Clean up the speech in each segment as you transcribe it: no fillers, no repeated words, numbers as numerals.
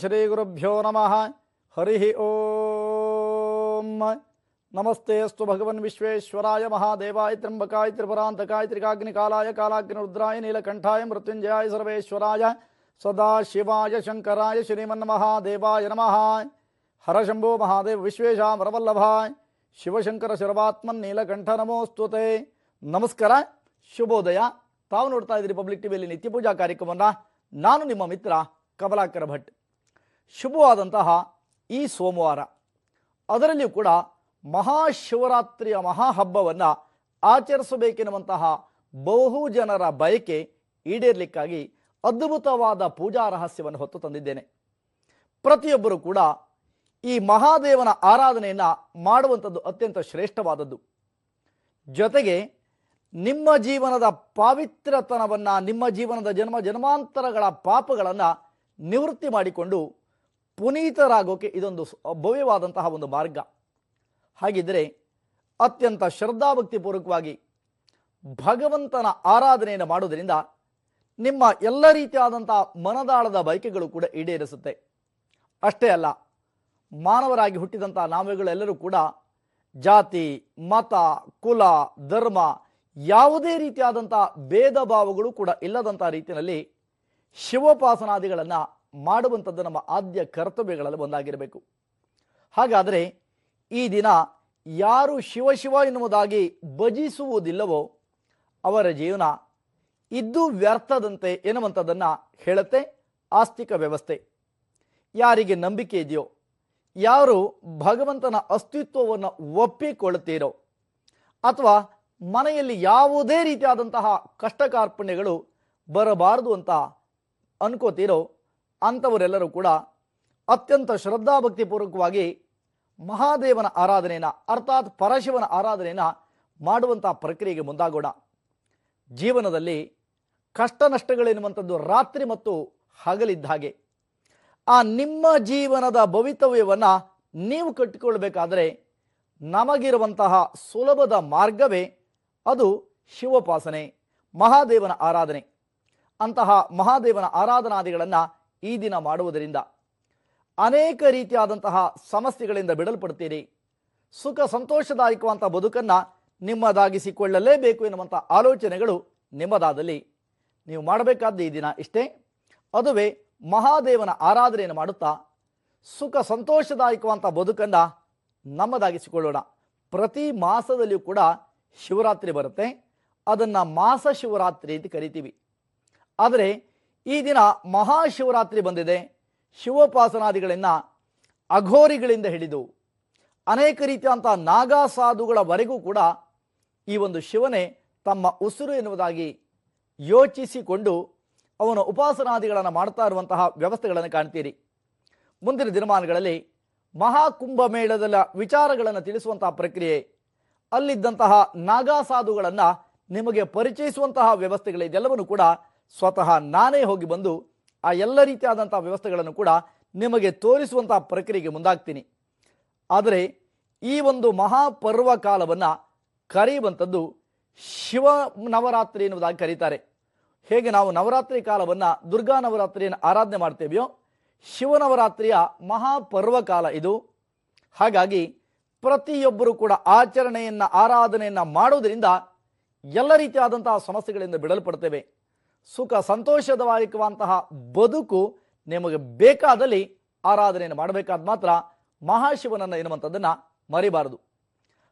ಶ್ರೀ ಗುರುಭ್ಯೋ ನಮಃ. ಹರಿ ಓಂ. ನಮಸ್ತೆ ಅಸ್ತು ಭಗವನ್ ವಿಶ್ವೇಶ್ವರಾಯ ಮಹಾದೇವಾಯ ತ್ರ್ಯಂಬಕಾಯ ತ್ರಿಪುರಾಂತಕಾಯ ತ್ರಿಕಾಗ್ನಿಕಾಲಾಯ ಕಾಲಾಗ್ನಿ ರುದ್ರಾಯ ನೀಲಕಂಠಾಯ ಮೃತ್ಯುಂಜಯಾಯ ಸರ್ವೇಶ್ವರಾಯ ಸದಾಶಿವಾಯ ಶಂಕರಾಯ ಶ್ರೀಮನ್ಮಹಾದೇವಾಯ ನಮಃ. ಹರ ಶಂಭೋ ಮಹಾದೇವ ವಿಶ್ವೇಶಾಂ ವರವಲ್ಲಭಾಯ್ ಶಿವಶಂಕರ ಶರ್ವಾತ್ಮನ್ ನೀಲಕಂಠ ನಮೋಸ್ತುತೆ. ನಮಸ್ಕಾರ, ಶುಭೋದಯ. ತಾವು ನೋಡ್ತಾ ಇದ್ದೀರಿ ಪಬ್ಲಿಕ್ ಟಿವಿಯಲ್ಲಿ ನಿತ್ಯ ಪೂಜಾ ಕಾರ್ಯಕ್ರಮವನ್ನು. ನಾನು ನಿಮ್ಮ ಮಿತ್ರ ಕಮಲಾಕರ ಭಟ್. ಶುಭವಾದಂತಹ ಈ ಸೋಮವಾರ, ಅದರಲ್ಲಿಯೂ ಕೂಡ ಮಹಾಶಿವರಾತ್ರಿಯ ಮಹಾಹಬ್ಬವನ್ನು ಆಚರಿಸಬೇಕೆನ್ನುವಂತಹ ಬಹು ಜನರ ಬಯಕೆ ಈಡೇರಲಿಕ್ಕಾಗಿ ಅದ್ಭುತವಾದ ಪೂಜಾ ರಹಸ್ಯವನ್ನು ಹೊತ್ತು ತಂದಿದ್ದೇನೆ. ಪ್ರತಿಯೊಬ್ಬರೂ ಕೂಡ ಈ ಮಹಾದೇವನ ಆರಾಧನೆಯನ್ನು ಮಾಡುವಂಥದ್ದು ಅತ್ಯಂತ ಶ್ರೇಷ್ಠವಾದದ್ದು. ಜೊತೆಗೆ ನಿಮ್ಮ ಜೀವನದ ಪಾವಿತ್ರತನವನ್ನು, ನಿಮ್ಮ ಜೀವನದ ಜನ್ಮಾಂತರಗಳ ಪಾಪಗಳನ್ನು ನಿವೃತ್ತಿ ಮಾಡಿಕೊಂಡು ಪುನೀತರಾಗೋಕೆ ಇದೊಂದು ಭವ್ಯವಾದಂತಹ ಒಂದು ಮಾರ್ಗ. ಹಾಗಿದ್ದರೆ ಅತ್ಯಂತ ಶ್ರದ್ಧಾಭಕ್ತಿಪೂರ್ವಕವಾಗಿ ಭಗವಂತನ ಆರಾಧನೆಯನ್ನು ಮಾಡೋದರಿಂದ ನಿಮ್ಮ ಎಲ್ಲ ರೀತಿಯಾದಂಥ ಮನದಾಳದ ಬಯಕೆಗಳು ಕೂಡ ಈಡೇರಿಸುತ್ತೆ. ಅಷ್ಟೇ ಅಲ್ಲ, ಮಾನವರಾಗಿ ಹುಟ್ಟಿದಂಥ ನಾವುಗಳೆಲ್ಲರೂ ಕೂಡ ಜಾತಿ, ಮತ, ಕುಲ, ಧರ್ಮ ಯಾವುದೇ ರೀತಿಯಾದಂಥ ಭೇದ ಭಾವಗಳು ಕೂಡ ಇಲ್ಲದಂಥ ರೀತಿಯಲ್ಲಿ ಶಿವೋಪಾಸನಾದಿಗಳನ್ನು ಮಾಡುವಂಥದ್ದು ನಮ್ಮ ಆದ್ಯ ಕರ್ತವ್ಯಗಳಲ್ಲಿ ಒಂದಾಗಿರಬೇಕು. ಹಾಗಾದರೆ ಈ ದಿನ ಯಾರು ಶಿವ ಎನ್ನುವುದಾಗಿ ಭಜಿಸುವುದಿಲ್ಲವೋ ಅವರ ಜೀವನ ಇದ್ದು ವ್ಯರ್ಥದಂತೆ ಎನ್ನುವಂಥದ್ದನ್ನು ಹೇಳುತ್ತೆ ಆಸ್ತಿಕ ವ್ಯವಸ್ಥೆ. ಯಾರಿಗೆ ನಂಬಿಕೆ ಇದೆಯೋ, ಯಾರು ಭಗವಂತನ ಅಸ್ತಿತ್ವವನ್ನು ಒಪ್ಪಿಕೊಳ್ಳುತ್ತೀರೋ, ಅಥವಾ ಮನೆಯಲ್ಲಿ ಯಾವುದೇ ರೀತಿಯಾದಂತಹ ಕಷ್ಟ ಕಾರ್ಪಣ್ಯಗಳು ಬರಬಾರದು ಅಂತ ಅನ್ಕೋತೀರೋ, ಅಂಥವರೆಲ್ಲರೂ ಕೂಡ ಅತ್ಯಂತ ಶ್ರದ್ಧಾಭಕ್ತಿಪೂರ್ವಕವಾಗಿ ಮಹಾದೇವನ ಆರಾಧನೆಯನ್ನು, ಅರ್ಥಾತ್ ಪರಶಿವನ ಆರಾಧನೆಯನ್ನು ಮಾಡುವಂಥ ಪ್ರಕ್ರಿಯೆಗೆ ಮುಂದಾಗೋಣ. ಜೀವನದಲ್ಲಿ ಕಷ್ಟ ನಷ್ಟಗಳೆನ್ನುವಂಥದ್ದು ರಾತ್ರಿ ಮತ್ತು ಹಗಲಿದ್ದ ಹಾಗೆ. ಆ ನಿಮ್ಮ ಜೀವನದ ಭವಿತವ್ಯವನ್ನು ನೀವು ಕಟ್ಟಿಕೊಳ್ಬೇಕಾದ್ರೆ ನಮಗಿರುವಂತಹ ಸುಲಭದ ಮಾರ್ಗವೇ ಅದು ಶಿವೋಪಾಸನೆ, ಮಹಾದೇವನ ಆರಾಧನೆ. ಅಂತಹ ಮಹಾದೇವನ ಆರಾಧನಾದಿಗಳನ್ನು ಈ ದಿನ ಮಾಡುವುದರಿಂದ ಅನೇಕ ರೀತಿಯಾದಂತಹ ಸಮಸ್ಯೆಗಳಿಂದ ಬಿಡಲ್ಪಡ್ತೀರಿ. ಸುಖ ಸಂತೋಷದಾಯಕವಂಥ ಬದುಕನ್ನು ನಿಮ್ಮದಾಗಿಸಿಕೊಳ್ಳಲೇಬೇಕು ಎನ್ನುವಂಥ ಆಲೋಚನೆಗಳು ನಿಮ್ಮದಾದಲ್ಲಿ ನೀವು ಮಾಡಬೇಕಾದ ಈ ದಿನ ಇಷ್ಟೇ. ಅದುವೇ ಮಹಾದೇವನ ಆರಾಧನೆಯನ್ನು ಮಾಡುತ್ತಾ ಸುಖ ಸಂತೋಷದಾಯಕವಂಥ ಬದುಕನ್ನು ನಮ್ಮದಾಗಿಸಿಕೊಳ್ಳೋಣ. ಪ್ರತಿ ಮಾಸದಲ್ಲಿಯೂ ಕೂಡ ಶಿವರಾತ್ರಿ ಬರುತ್ತೆ. ಅದನ್ನು ಮಾಸ ಶಿವರಾತ್ರಿ ಅಂತ ಕರಿತೀವಿ. ಆದರೆ ಈ ದಿನ ಮಹಾಶಿವರಾತ್ರಿ ಬಂದಿದೆ. ಶಿವೋಪಾಸನಾದಿಗಳನ್ನು ಅಘೋರಿಗಳಿಂದ ಹಿಡಿದು ಅನೇಕ ರೀತಿಯಾದಂಥ ನಾಗಾ ಸಾಧುಗಳವರೆಗೂ ಕೂಡ ಈ ಒಂದು ಶಿವನೇ ತಮ್ಮ ಉಸಿರು ಎನ್ನುವುದಾಗಿ ಯೋಚಿಸಿಕೊಂಡು ಅವನ ಉಪಾಸನಾದಿಗಳನ್ನು ಮಾಡ್ತಾ ಇರುವಂತಹ ವ್ಯವಸ್ಥೆಗಳನ್ನು ಕಾಣ್ತೀರಿ. ಮುಂದಿನ ದಿನಮಾನಗಳಲ್ಲಿ ಮಹಾಕುಂಭಮೇಳದ ವಿಚಾರಗಳನ್ನು ತಿಳಿಸುವಂತಹ ಪ್ರಕ್ರಿಯೆ, ಅಲ್ಲಿದ್ದಂತಹ ನಾಗಾ ಸಾಧುಗಳನ್ನು ನಿಮಗೆ ಪರಿಚಯಿಸುವಂತಹ ವ್ಯವಸ್ಥೆಗಳಿದೆಲ್ಲವನ್ನು ಕೂಡ ಸ್ವತಃ ನಾನೇ ಹೋಗಿ ಬಂದು ಆ ಎಲ್ಲ ರೀತಿಯಾದಂಥ ವ್ಯವಸ್ಥೆಗಳನ್ನು ಕೂಡ ನಿಮಗೆ ತೋರಿಸುವಂತಹ ಪ್ರಕ್ರಿಯೆಗೆ ಮುಂದಾಗ್ತೀನಿ. ಆದರೆ ಈ ಒಂದು ಮಹಾಪರ್ವ ಕಾಲವನ್ನು ಕರೆಯುವಂಥದ್ದು ಶಿವ ನವರಾತ್ರಿ ಎನ್ನುವುದಾಗಿ ಕರೀತಾರೆ. ಹೇಗೆ ನಾವು ನವರಾತ್ರಿ ಕಾಲವನ್ನು ದುರ್ಗಾ ನವರಾತ್ರಿಯನ್ನು ಆರಾಧನೆ ಮಾಡ್ತೇವೆಯೋ, ಶಿವನವರಾತ್ರಿಯ ಮಹಾಪರ್ವ ಕಾಲ ಇದು. ಹಾಗಾಗಿ ಪ್ರತಿಯೊಬ್ಬರೂ ಕೂಡ ಆಚರಣೆಯನ್ನು, ಆರಾಧನೆಯನ್ನು ಮಾಡೋದರಿಂದ ಎಲ್ಲ ರೀತಿಯಾದಂತಹ ಸಮಸ್ಯೆಗಳಿಂದ ಬಿಡಲ್ಪಡ್ತೇವೆ. ಸುಖ ಸಂತೋಷದಾಯಕವಂತಹ ಬದುಕು ನಿಮಗೆ ಬೇಕಾದಲ್ಲಿ ಆರಾಧನೆಯನ್ನು ಮಾಡಬೇಕಾದ ಮಾತ್ರ ಮಹಾಶಿವನನ್ನು ಎನ್ನುವಂಥದ್ದನ್ನು ಮರಿಬಾರದು.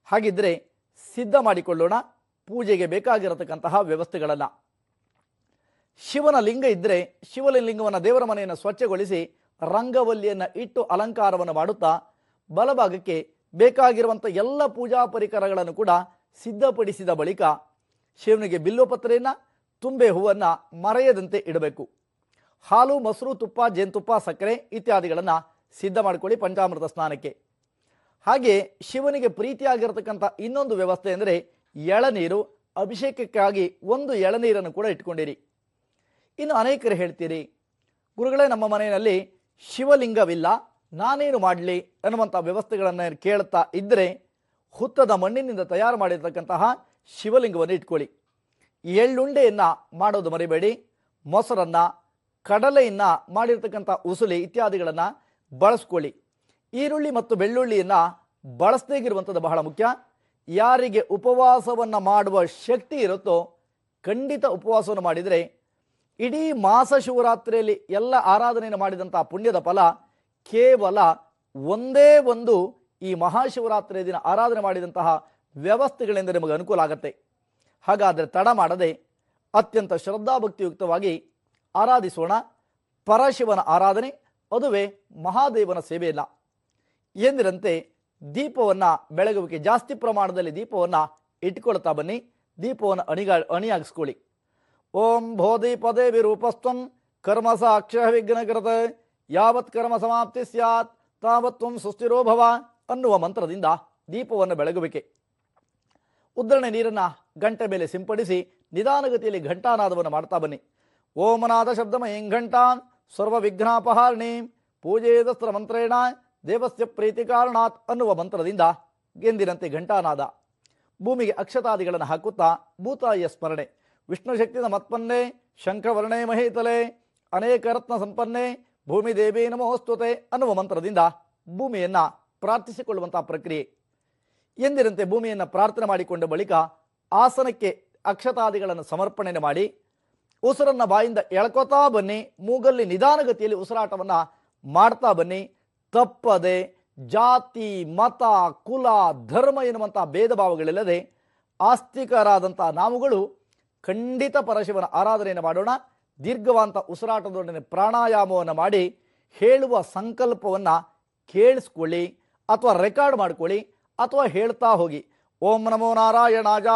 ಹಾಗಿದ್ದರೆ ಸಿದ್ಧ ಮಾಡಿಕೊಳ್ಳೋಣ ಪೂಜೆಗೆ ಬೇಕಾಗಿರತಕ್ಕಂತಹ ವ್ಯವಸ್ಥೆಗಳನ್ನು. ಶಿವನ ಲಿಂಗ ಇದ್ದರೆ ಶಿವಲಿಂಗವನ್ನು, ದೇವರ ಮನೆಯನ್ನು ಸ್ವಚ್ಛಗೊಳಿಸಿ ರಂಗವಲ್ಲಿಯನ್ನು ಇಟ್ಟು ಅಲಂಕಾರವನ್ನು ಮಾಡುತ್ತಾ ಬಲಭಾಗಕ್ಕೆ ಬೇಕಾಗಿರುವಂಥ ಎಲ್ಲ ಪೂಜಾ ಪರಿಕರಗಳನ್ನು ಕೂಡ ಸಿದ್ಧಪಡಿಸಿದ ಬಳಿಕ ಶಿವನಿಗೆ ಬಿಲ್ವಪತ್ರೆಯನ್ನು, ತುಂಬೆ ಹೂವನ್ನು ಮರೆಯದಂತೆ ಇಡಬೇಕು. ಹಾಲು, ಮೊಸರು, ತುಪ್ಪ, ಜೇನುತುಪ್ಪ, ಸಕ್ಕರೆ ಇತ್ಯಾದಿಗಳನ್ನು ಸಿದ್ಧ ಮಾಡಿಕೊಳ್ಳಿ ಪಂಚಾಮೃತ ಸ್ನಾನಕ್ಕೆ. ಹಾಗೆ ಶಿವನಿಗೆ ಪ್ರೀತಿಯಾಗಿರತಕ್ಕಂಥ ಇನ್ನೊಂದು ವ್ಯವಸ್ಥೆ ಅಂದರೆ ಎಳನೀರು. ಅಭಿಷೇಕಕ್ಕಾಗಿ ಒಂದು ಎಳನೀರನ್ನು ಕೂಡ ಇಟ್ಕೊಂಡಿರಿ. ಇನ್ನು ಅನೇಕರು ಹೇಳ್ತೀರಿ, ಗುರುಗಳೇ ನಮ್ಮ ಮನೆಯಲ್ಲಿ ಶಿವಲಿಂಗವಿಲ್ಲ, ನಾನೇನು ಮಾಡಲಿ ಅನ್ನುವಂಥ ವ್ಯವಸ್ಥೆಗಳನ್ನು ಕೇಳ್ತಾ ಇದ್ದರೆ ಹುತ್ತದ ಮಣ್ಣಿನಿಂದ ತಯಾರು ಮಾಡಿರ್ತಕ್ಕಂತಹ ಶಿವಲಿಂಗವನ್ನು ಇಟ್ಕೊಳ್ಳಿ. ಎಳ್ಳುಂಡೆಯನ್ನು ಮಾಡೋದು ಮರಿಬೇಡಿ. ಮೊಸರನ್ನು, ಕಡಲೆಯನ್ನು ಮಾಡಿರ್ತಕ್ಕಂಥ ಉಸುಲಿ ಇತ್ಯಾದಿಗಳನ್ನು ಬಳಸ್ಕೊಳ್ಳಿ. ಈರುಳ್ಳಿ ಮತ್ತು ಬೆಳ್ಳುಳ್ಳಿಯನ್ನು ಬಳಸದೇಗಿರುವಂಥದ್ದು ಬಹಳ ಮುಖ್ಯ. ಯಾರಿಗೆ ಉಪವಾಸವನ್ನು ಮಾಡುವ ಶಕ್ತಿ ಇರುತ್ತೋ ಖಂಡಿತ ಉಪವಾಸವನ್ನು ಮಾಡಿದರೆ ಇಡೀ ಮಾಸ ಶಿವರಾತ್ರಿಯಲ್ಲಿ ಎಲ್ಲ ಆರಾಧನೆಯನ್ನು ಮಾಡಿದಂತಹ ಪುಣ್ಯದ ಫಲ ಕೇವಲ ಒಂದೇ ಒಂದು ಈ ಮಹಾಶಿವರಾತ್ರಿಯ ದಿನ ಆರಾಧನೆ ಮಾಡಿದಂತಹ ವ್ಯವಸ್ಥೆಗಳಿಂದ ನಿಮಗೆ ಅನುಕೂಲ ಆಗುತ್ತೆ. ಹಾಗಾದರೆ ತಡ ಮಾಡದೆ ಅತ್ಯಂತ ಶ್ರದ್ಧಾಭಕ್ತಿಯುಕ್ತವಾಗಿ ಆರಾಧಿಸೋಣ. ಪರಶಿವನ ಆರಾಧನೆ ಅದುವೇ ಮಹಾದೇವನ ಸೇವೆಯಲ್ಲ. ಎಂದಿರಂತೆ ದೀಪವನ್ನು ಬೆಳಗುವಿಕೆ ಜಾಸ್ತಿ ಪ್ರಮಾಣದಲ್ಲಿ ದೀಪವನ್ನು ಇಟ್ಕೊಳ್ತಾ ಬನ್ನಿ. ದೀಪವನ್ನು ಅಣಿಯಾಗಿಸ್ಕೊಳ್ಳಿ. ಓಂ ಭೋದೀಪದೇ ವಿರೂಪಸ್ತ್ವಂ ಕರ್ಮ ಸಾಕ್ಷ ವಿಘ್ನಕೃತ ಯಾವತ್ ಕರ್ಮ ಸಮಾಪ್ತಿ ಸ್ಯಾತ್ ತಾವತ್ವಂ ಸುಸ್ಥಿರೋ ಭವ ಅನ್ನುವ ಮಂತ್ರದಿಂದ ದೀಪವನ್ನು ಬೆಳಗುವಿಕೆ. ಉದ್ಧರಣೆ ನೀರನ್ನು ಗಂಟೆ ಮೇಲೆ ಸಿಂಪಡಿಸಿ ನಿಧಾನಗತಿಯಲ್ಲಿ ಘಂಟಾನಾದವನ್ನು ಮಾಡ್ತಾ ಬನ್ನಿ. ಓಮನಾದ ಶಬ್ದಮಯೀಂ ಘಂಟಾಂ ಸರ್ವ ವಿಘ್ನಾಪಹಾರಣಿ ಪೂಜೆಯದಸ್ತ್ರ ಮಂತ್ರೇಣ ದೇವಸ್ಯ ಪ್ರೀತಿ ಕಾರಣಾತ್ ಅನ್ನುವ ಮಂತ್ರದಿಂದ ಎಂದಿನಂತೆ ಘಂಟಾನಾದ. ಭೂಮಿಗೆ ಅಕ್ಷತಾದಿಗಳನ್ನು ಹಾಕುತ್ತಾ ಭೂತಾಯಿಯ ಸ್ಮರಣೆ. ವಿಷ್ಣು ಶಕ್ತಿ ಮತ್ಪನ್ನೆ ಶಂಖವರ್ಣೆ ಮಹೇತಲೆ ಅನೇಕ ರತ್ನ ಸಂಪನ್ನೆ ಭೂಮಿ ದೇವಿ ನಮೋಸ್ತುತೆ ಅನ್ನುವ ಮಂತ್ರದಿಂದ ಭೂಮಿಯನ್ನು ಪ್ರಾರ್ಥಿಸಿಕೊಳ್ಳುವಂತಹ ಪ್ರಕ್ರಿಯೆ. ಎಂದಿನಂತೆ ಭೂಮಿಯನ್ನು ಪ್ರಾರ್ಥನೆ ಮಾಡಿಕೊಂಡ ಬಳಿಕ ಆಸನಕ್ಕೆ ಅಕ್ಷತಾದಿಗಳನ್ನು ಸಮರ್ಪಣೆ ಮಾಡಿ ಉಸಿರನ್ನು ಬಾಯಿಂದ ಎಳ್ಕೋತಾ ಬನ್ನಿ. ಮೂಗಲ್ಲಿ ನಿಧಾನಗತಿಯಲ್ಲಿ ಉಸಿರಾಟವನ್ನು ಮಾಡ್ತಾ ಬನ್ನಿ. ತಪ್ಪದೆ ಜಾತಿ ಮತ ಕುಲ ಧರ್ಮ ಎನ್ನುವಂಥ ಭೇದ ಭಾವಗಳಿಲ್ಲದೆ ಆಸ್ತಿಕರಾದಂಥ ನಾವುಗಳು ಖಂಡಿತ ಪರಶಿವನ ಆರಾಧನೆಯನ್ನು ಮಾಡೋಣ. ದೀರ್ಘವಾದಂಥ ಉಸಿರಾಟದೊಡನೆ ಪ್ರಾಣಾಯಾಮವನ್ನು ಮಾಡಿ ಹೇಳುವ ಸಂಕಲ್ಪವನ್ನು ಕೇಳಿಸ್ಕೊಳ್ಳಿ ಅಥವಾ ರೆಕಾರ್ಡ್ ಮಾಡ್ಕೊಳ್ಳಿ ಅಥವಾ ಹೇಳ್ತಾ ಹೋಗಿ. ಓಂ ನಮೋ ನಾರಾಯಣಾಯ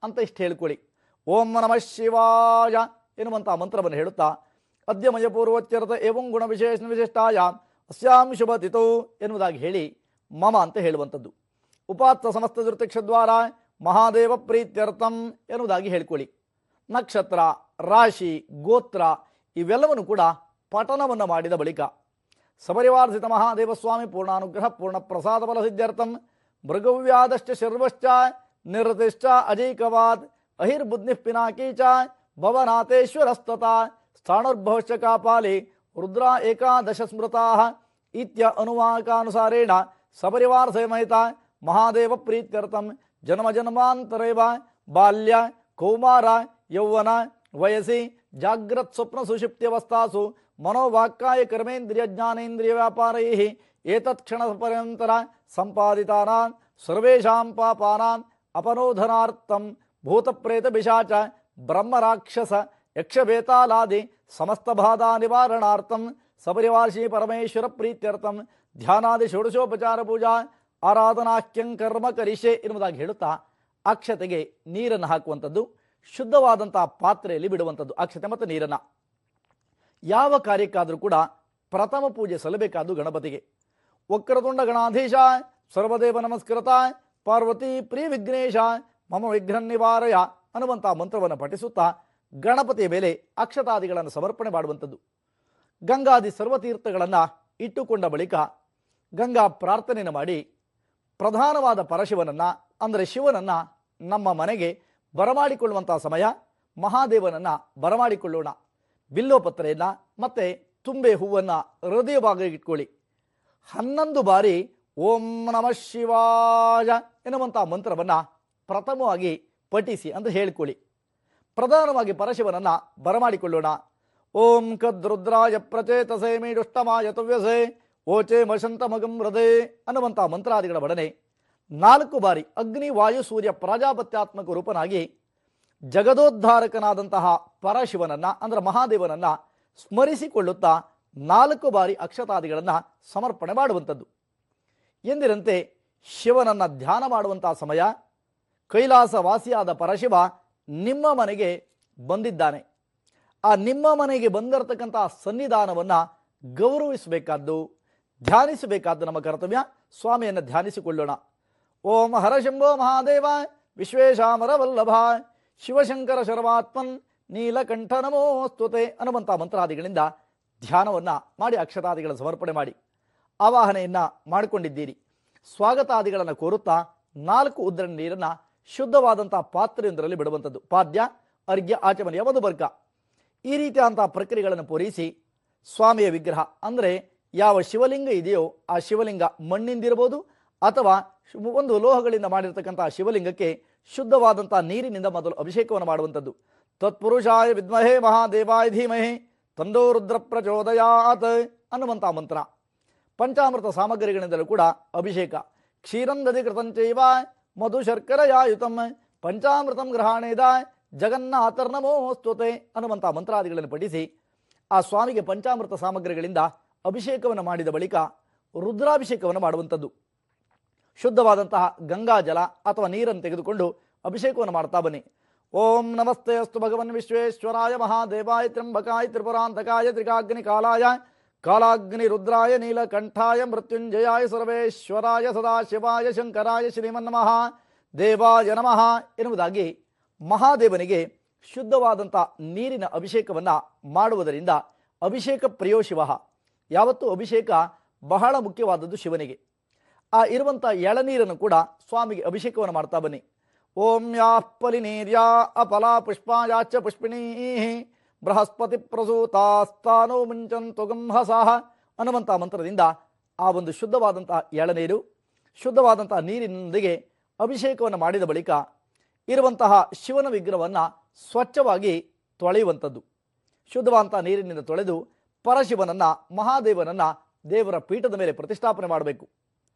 ಅಂತ ಇಷ್ಟು ಹೇಳ್ಕೊಳ್ಳಿ. ಓಂ ನಮಃ ಶಿವಾಯ ಎನ್ನುವಂಥ ಮಂತ್ರವನ್ನು ಹೇಳುತ್ತಾ ಅದ್ಯಮಯ ಪೂರ್ವೋಚ್ಯರ್ಥ ಏವಂ ಗುಣ ವಿಶೇಷಾಯ ಅಸ್ಯಾಂ ಶುಭ ತಿಥೌ ಎನ್ನುವುದಾಗಿ ಹೇಳಿ ಮಮ ಅಂತ ಹೇಳುವಂಥದ್ದು. ಉಪಾತ್ತ ಸಮಸ್ತ ದುರ್ತಿಕ್ಷದ್ವಾರ ಮಹಾದೇವ ಪ್ರೀತ್ಯರ್ಥಂ ಎನ್ನುವುದಾಗಿ ಹೇಳ್ಕೊಳ್ಳಿ. ನಕ್ಷತ್ರ ರಾಶಿ ಗೋತ್ರ ಇವೆಲ್ಲವನ್ನು ಕೂಡ ಪಠನವನ್ನು ಮಾಡಿದ ಬಳಿಕ ಸಪರಿವಾರ್ಧಿತ ಮಹಾದೇವಸ್ವಾಮಿ ಪೂರ್ಣಾನುಗ್ರಹ ಪೂರ್ಣ ಪ್ರಸಾದ ಫಲ ಸಿದ್ಧಾರ್ಥಂ ಮೃಗವ್ಯಾದಶ್ಚ ಶರ್ವಶ್ಚ ನಿರತಿಶ್ಚ ಅಜೈಕವಾದ್ ಅಹಿರ್ಬುದ್ಧಿ ಪಿನಾಕೀಚ ಭವನಾಥೇಶ್ವರಸ್ತತ ಸ್ಥಾಣುರ್ಭವಶ್ಚ ಕಾಪಾಲಿ ರುದ್ರ ಏಕಾದಶ ಸ್ಮೃತಾ ಇತ್ಯ ಅನುವಾಕಾನುಸಾರೇಣ ಸಪರಿವಾರ ಸಮೇತ ಮಹಾದೇವ ಪ್ರೀತ್ಯರ್ಥಂ ಜನ್ಮ ಜನ್ಮಾಂತರೇವ ಬಾಲ್ಯ ಕೌಮಾರ ಯೌವನ ವಯಸ್ಸಿ ಜಾಗ್ರತ್ ಸ್ವಪ್ನ ಸುಷುಪ್ತ್ಯವಸ್ಥಾಸು ಮನೋವಾಕ್ಕಾಯ ಕರ್ಮೇಂದ್ರಿಯ ಜ್ಞಾನೇಂದ್ರಿಯ ವ್ಯಾಪಾರೈ ಏತತ್ ಕ್ಷಣ ಪರ್ಯಂತರ ಸಂಪಾದಿತಾನಾಂ ಸರ್ವೇಷಾಂ ಪಾಪಾನಾಂ ಅಪನೋಧನಾರ್ಥಂ ಭೂತಪ್ರೇತ ಪಿಶಾಚ ಬ್ರಹ್ಮ ರಾಕ್ಷಸ ಯಕ್ಷಬೇತಾಲಾದಿ ಸಮಸ್ತ ಬಾಧಾ ನಿವಾರಣಾರ್ಥಂ ಸಪರಿವಾರ್ಷಿ ಪರಮೇಶ್ವರ ಪ್ರೀತ್ಯರ್ಥಂ ಧ್ಯಾನಾದಿ ಷೋಡಶೋಪಚಾರ ಪೂಜಾ ಆರಾಧನಾಖ್ಯಂ ಕರ್ಮ ಕರಿಷೆ ಎನ್ನುವುದಾಗಿ ಹೇಳುತ್ತಾ ಅಕ್ಷತೆಗೆ ನೀರನ್ನು ಹಾಕುವಂಥದ್ದು, ಶುದ್ಧವಾದಂತಹ ಪಾತ್ರೆಯಲ್ಲಿ ಬಿಡುವಂಥದ್ದು ಅಕ್ಷತೆ ಮತ್ತು ನೀರನ್ನು. ಯಾವ ಕಾರ್ಯಕ್ಕಾದರೂ ಕೂಡ ಪ್ರಥಮ ಪೂಜೆ ಸಲ್ಲಬೇಕಾದ್ದು ಗಣಪತಿಗೆ. ವಕ್ರತುಂಡ ಗಣಾಧೀಶ ಸರ್ವದೇವ ನಮಸ್ಕೃತ ಪಾರ್ವತಿ ಪ್ರಿಯ ವಿಘ್ನೇಶ ಮಮ ವಿಘ್ನ ನಿವಾರಯ ಅನ್ನುವಂಥ ಮಂತ್ರವನ್ನು ಪಠಿಸುತ್ತಾ ಗಣಪತಿಯ ಮೇಲೆ ಅಕ್ಷತಾದಿಗಳನ್ನು ಸಮರ್ಪಣೆ ಮಾಡುವಂಥದ್ದು. ಗಂಗಾದಿ ಸರ್ವತೀರ್ಥಗಳನ್ನು ಇಟ್ಟುಕೊಂಡ ಬಳಿಕ ಗಂಗಾ ಪ್ರಾರ್ಥನೆಯನ್ನು ಮಾಡಿ ಪ್ರಧಾನವಾದ ಪರಶಿವನನ್ನು ಅಂದರೆ ಶಿವನನ್ನು ನಮ್ಮ ಮನೆಗೆ ಬರಮಾಡಿಕೊಳ್ಳುವಂಥ ಸಮಯ. ಮಹಾದೇವನನ್ನು ಬರಮಾಡಿಕೊಳ್ಳೋಣ. ಬಿಲ್ಲೋಪತ್ರೆಯನ್ನು ಮತ್ತು ತುಂಬೆ ಹೂವನ್ನು ಹೃದಯ ಭಾಗಕ್ಕೆ ಇಟ್ಕೊಳ್ಳಿ. 11 ಬಾರಿ ಓಂ ನಮಃ ಶಿವಾಯ ಎನ್ನುವಂಥ ಮಂತ್ರವನ್ನು ಪ್ರಥಮವಾಗಿ ಪಠಿಸಿ ಅಂತ ಹೇಳಿಕೊಳ್ಳಿ. ಪ್ರಧಾನವಾಗಿ ಪರಶಿವನನ್ನು ಬರಮಾಡಿಕೊಳ್ಳೋಣ. ಓಂ ಕದ್ರುದ್ರಾಯ ಪ್ರಚೇತಸೇ ಮೀಡುಷ್ಟಮಾಯ ತುವ್ಯಸೆ ಓಚೆ ಮಶಂತ ಮಗಂ ಹೃದಯ ಅನ್ನುವಂಥ ಮಂತ್ರಾದಿಗಳ ಒಡನೆ 4 ಬಾರಿ ಅಗ್ನಿ ವಾಯು ಸೂರ್ಯ ಪ್ರಾಜಾಪತ್ಯಾತ್ಮಕ ರೂಪನಾಗಿ ಜಗದೋದ್ಧಾರಕನಾದಂತಹ ಪರಶಿವನನ್ನು ಅಂದರೆ ಮಹಾದೇವನನ್ನು ಸ್ಮರಿಸಿಕೊಳ್ಳುತ್ತಾ 4 ಬಾರಿ ಅಕ್ಷತಾದಿಗಳನ್ನು ಸಮರ್ಪಣೆ ಮಾಡುವಂಥದ್ದು. ಎಂದಿರಂತೆ ಶಿವನನ್ನು ಧ್ಯಾನ ಮಾಡುವಂತಹ ಸಮಯ. ಕೈಲಾಸ ವಾಸಿಯಾದ ಪರಶಿವ ನಿಮ್ಮ ಮನೆಗೆ ಬಂದಿದ್ದಾನೆ. ಆ ನಿಮ್ಮ ಮನೆಗೆ ಬಂದಿರತಕ್ಕಂತಹ ಸನ್ನಿಧಾನವನ್ನು ಗೌರವಿಸಬೇಕಾದ್ದು, ಧ್ಯಾನಿಸಬೇಕಾದ್ದು ನಮ್ಮ ಕರ್ತವ್ಯ. ಸ್ವಾಮಿಯನ್ನು ಧ್ಯಾನಿಸಿಕೊಳ್ಳೋಣ. ಓಂ ಹರಶಂಭೋ ಮಹಾದೇವ ವಿಶ್ವೇಶಾಮರ ವಲ್ಲಭ ಶಿವಶಂಕರ ಶರ್ವಾತ್ಮನ್ ನೀಲಕಂಠ ನಮೋಸ್ತುತೆ ಅನ್ನುವಂಥ ಮಂತ್ರಾದಿಗಳಿಂದ ಧ್ಯಾನವನ್ನು ಮಾಡಿ ಅಕ್ಷತಾದಿಗಳ ಸಮರ್ಪಣೆ ಮಾಡಿ ಆವಾಹನೆಯನ್ನು ಮಾಡಿಕೊಂಡಿದ್ದೀರಿ. ಸ್ವಾಗತಾದಿಗಳನ್ನು ಕೋರುತ್ತಾ 4 ಉದ್ಧರಣ ನೀರನ್ನು ಶುದ್ಧವಾದಂಥ ಪಾತ್ರೆಯೊಂದರಲ್ಲಿ ಬಿಡುವಂಥದ್ದು. ಪಾದ್ಯ ಅರ್ಘ್ಯ ಆಚಮನೆಯ ಒಂದು ವರ್ಗ. ಈ ರೀತಿಯಾದಂತಹ ಪ್ರಕ್ರಿಯೆಗಳನ್ನು ಪೂರೈಸಿ ಸ್ವಾಮಿಯ ವಿಗ್ರಹ ಅಂದರೆ ಯಾವ ಶಿವಲಿಂಗ ಇದೆಯೋ ಆ ಶಿವಲಿಂಗ ಮಣ್ಣಿಂದಿರಬಹುದು ಅಥವಾ ಒಂದು ಲೋಹಗಳಿಂದ ಮಾಡಿರ್ತಕ್ಕಂತಹ ಶಿವಲಿಂಗಕ್ಕೆ ಶುದ್ಧವಾದಂತಹ ನೀರಿನಿಂದ ಮೊದಲು ಅಭಿಷೇಕವನ್ನು ಮಾಡುವಂಥದ್ದು. ತತ್ಪುರುಷಾಯ ವಿದ್ಮಹೇ ಮಹಾದೇವಾಯ ಧೀಮಹಿ ತಂದೋ ರುದ್ರ ಪ್ರಚೋದಯಾತ್ ಅನ್ನುವಂತಹ ಮಂತ್ರ. ಪಂಚಾಮೃತ ಸಾಮಗ್ರಿಗಳಿಂದಲೂ ಕೂಡ ಅಭಿಷೇಕ. ಕ್ಷೀರಂದಧಿ ಕೃತಂಚೈವ ಮಧು ಶರ್ಕರಯಾಯುತಂ ಪಂಚಾಮೃತಂ ಗ್ರಹಣೇದ ಜಗನ್ನಾಥರ್ನಮೋಸ್ತುತೆ ಅನ್ನುವಂತಹ ಮಂತ್ರಾದಿಗಳನ್ನು ಪಠಿಸಿ ಆ ಸ್ವಾಮಿಗೆ ಪಂಚಾಮೃತ ಸಾಮಗ್ರಿಗಳಿಂದ ಅಭಿಷೇಕವನ್ನು ಮಾಡಿದ ಬಳಿಕ ರುದ್ರಾಭಿಷೇಕವನ್ನು ಮಾಡುವಂಥದ್ದು. ಶುದ್ಧವಾದಂತಹ ಗಂಗಾಜಲ ಅಥವಾ ನೀರನ್ನು ತೆಗೆದುಕೊಂಡು ಅಭಿಷೇಕವನ್ನು ಮಾಡ್ತಾ ಬನ್ನಿ. ಓಂ ನಮಸ್ತೆ ಅಸ್ತು ಭಗವನ್ ವಿಶ್ವೇಶ್ವರಾಯ ಮಹಾದೇವಾಯ ತ್ರ್ಯಂಬಕಾಯ ತ್ರಿಪುರಾಂತಕಾಯ ತ್ರಿಕಾಗ್ನಿ ಕಾಲಾಯ ಕಾಲಾಗ್ನಿ ರುದ್ರಾಯ ನೀಲಕಂಠಾಯ ಮೃತ್ಯುಂಜಯಾಯ ಸರ್ವೇಶ್ವರಾಯ ಸದಾಶಿವಾಯ ಶಂಕರಾಯ ಶ್ರೀಮನ್ನಮಃ ದೇವಾಯ ನಮಃ ಎನ್ನುವುದಾಗಿ ಮಹಾದೇವನಿಗೆ ಶುದ್ಧವಾದಂಥ ನೀರಿನ ಅಭಿಷೇಕವನ್ನು ಮಾಡುವುದರಿಂದ ಅಭಿಷೇಕ ಪ್ರಿಯೋ ಶಿವ. ಯಾವತ್ತೂ ಅಭಿಷೇಕ ಬಹಳ ಮುಖ್ಯವಾದದ್ದು ಶಿವನಿಗೆ. ಆ ಇರುವಂಥ ಎಳನೀರನ್ನು ಕೂಡ ಸ್ವಾಮಿಗೆ ಅಭಿಷೇಕವನ್ನು ಮಾಡ್ತಾ ಬನ್ನಿ. ಓಂ ಯಾಃ ಪಲಿನೀರ್ಯಾ ಅಫಲಾ ಪುಷ್ಪಾಯಾಚ ಪುಷ್ಪಿಣೀ ಬೃಹಸ್ಪತಿ ಪ್ರಸೂತಾಸ್ತಾನೋ ಮುಂಚಂತು ಗಂಹಸಃ ಅನ್ನುವಂಥ ಮಂತ್ರದಿಂದ ಆ ಒಂದು ಶುದ್ಧವಾದಂತಹ ಎಳನೀರು ಶುದ್ಧವಾದಂತಹ ನೀರಿನೊಂದಿಗೆ ಅಭಿಷೇಕವನ್ನು ಮಾಡಿದ ಬಳಿಕ ಇರುವಂತಹ ಶಿವನ ವಿಗ್ರಹವನ್ನು ಸ್ವಚ್ಛವಾಗಿ ತೊಳೆಯುವಂಥದ್ದು. ಶುದ್ಧವಾದಂತಹ ನೀರಿನಿಂದ ತೊಳೆದು ಪರಶಿವನನ್ನು ಮಹಾದೇವನನ್ನು ದೇವರ ಪೀಠದ ಮೇಲೆ ಪ್ರತಿಷ್ಠಾಪನೆ ಮಾಡಬೇಕು.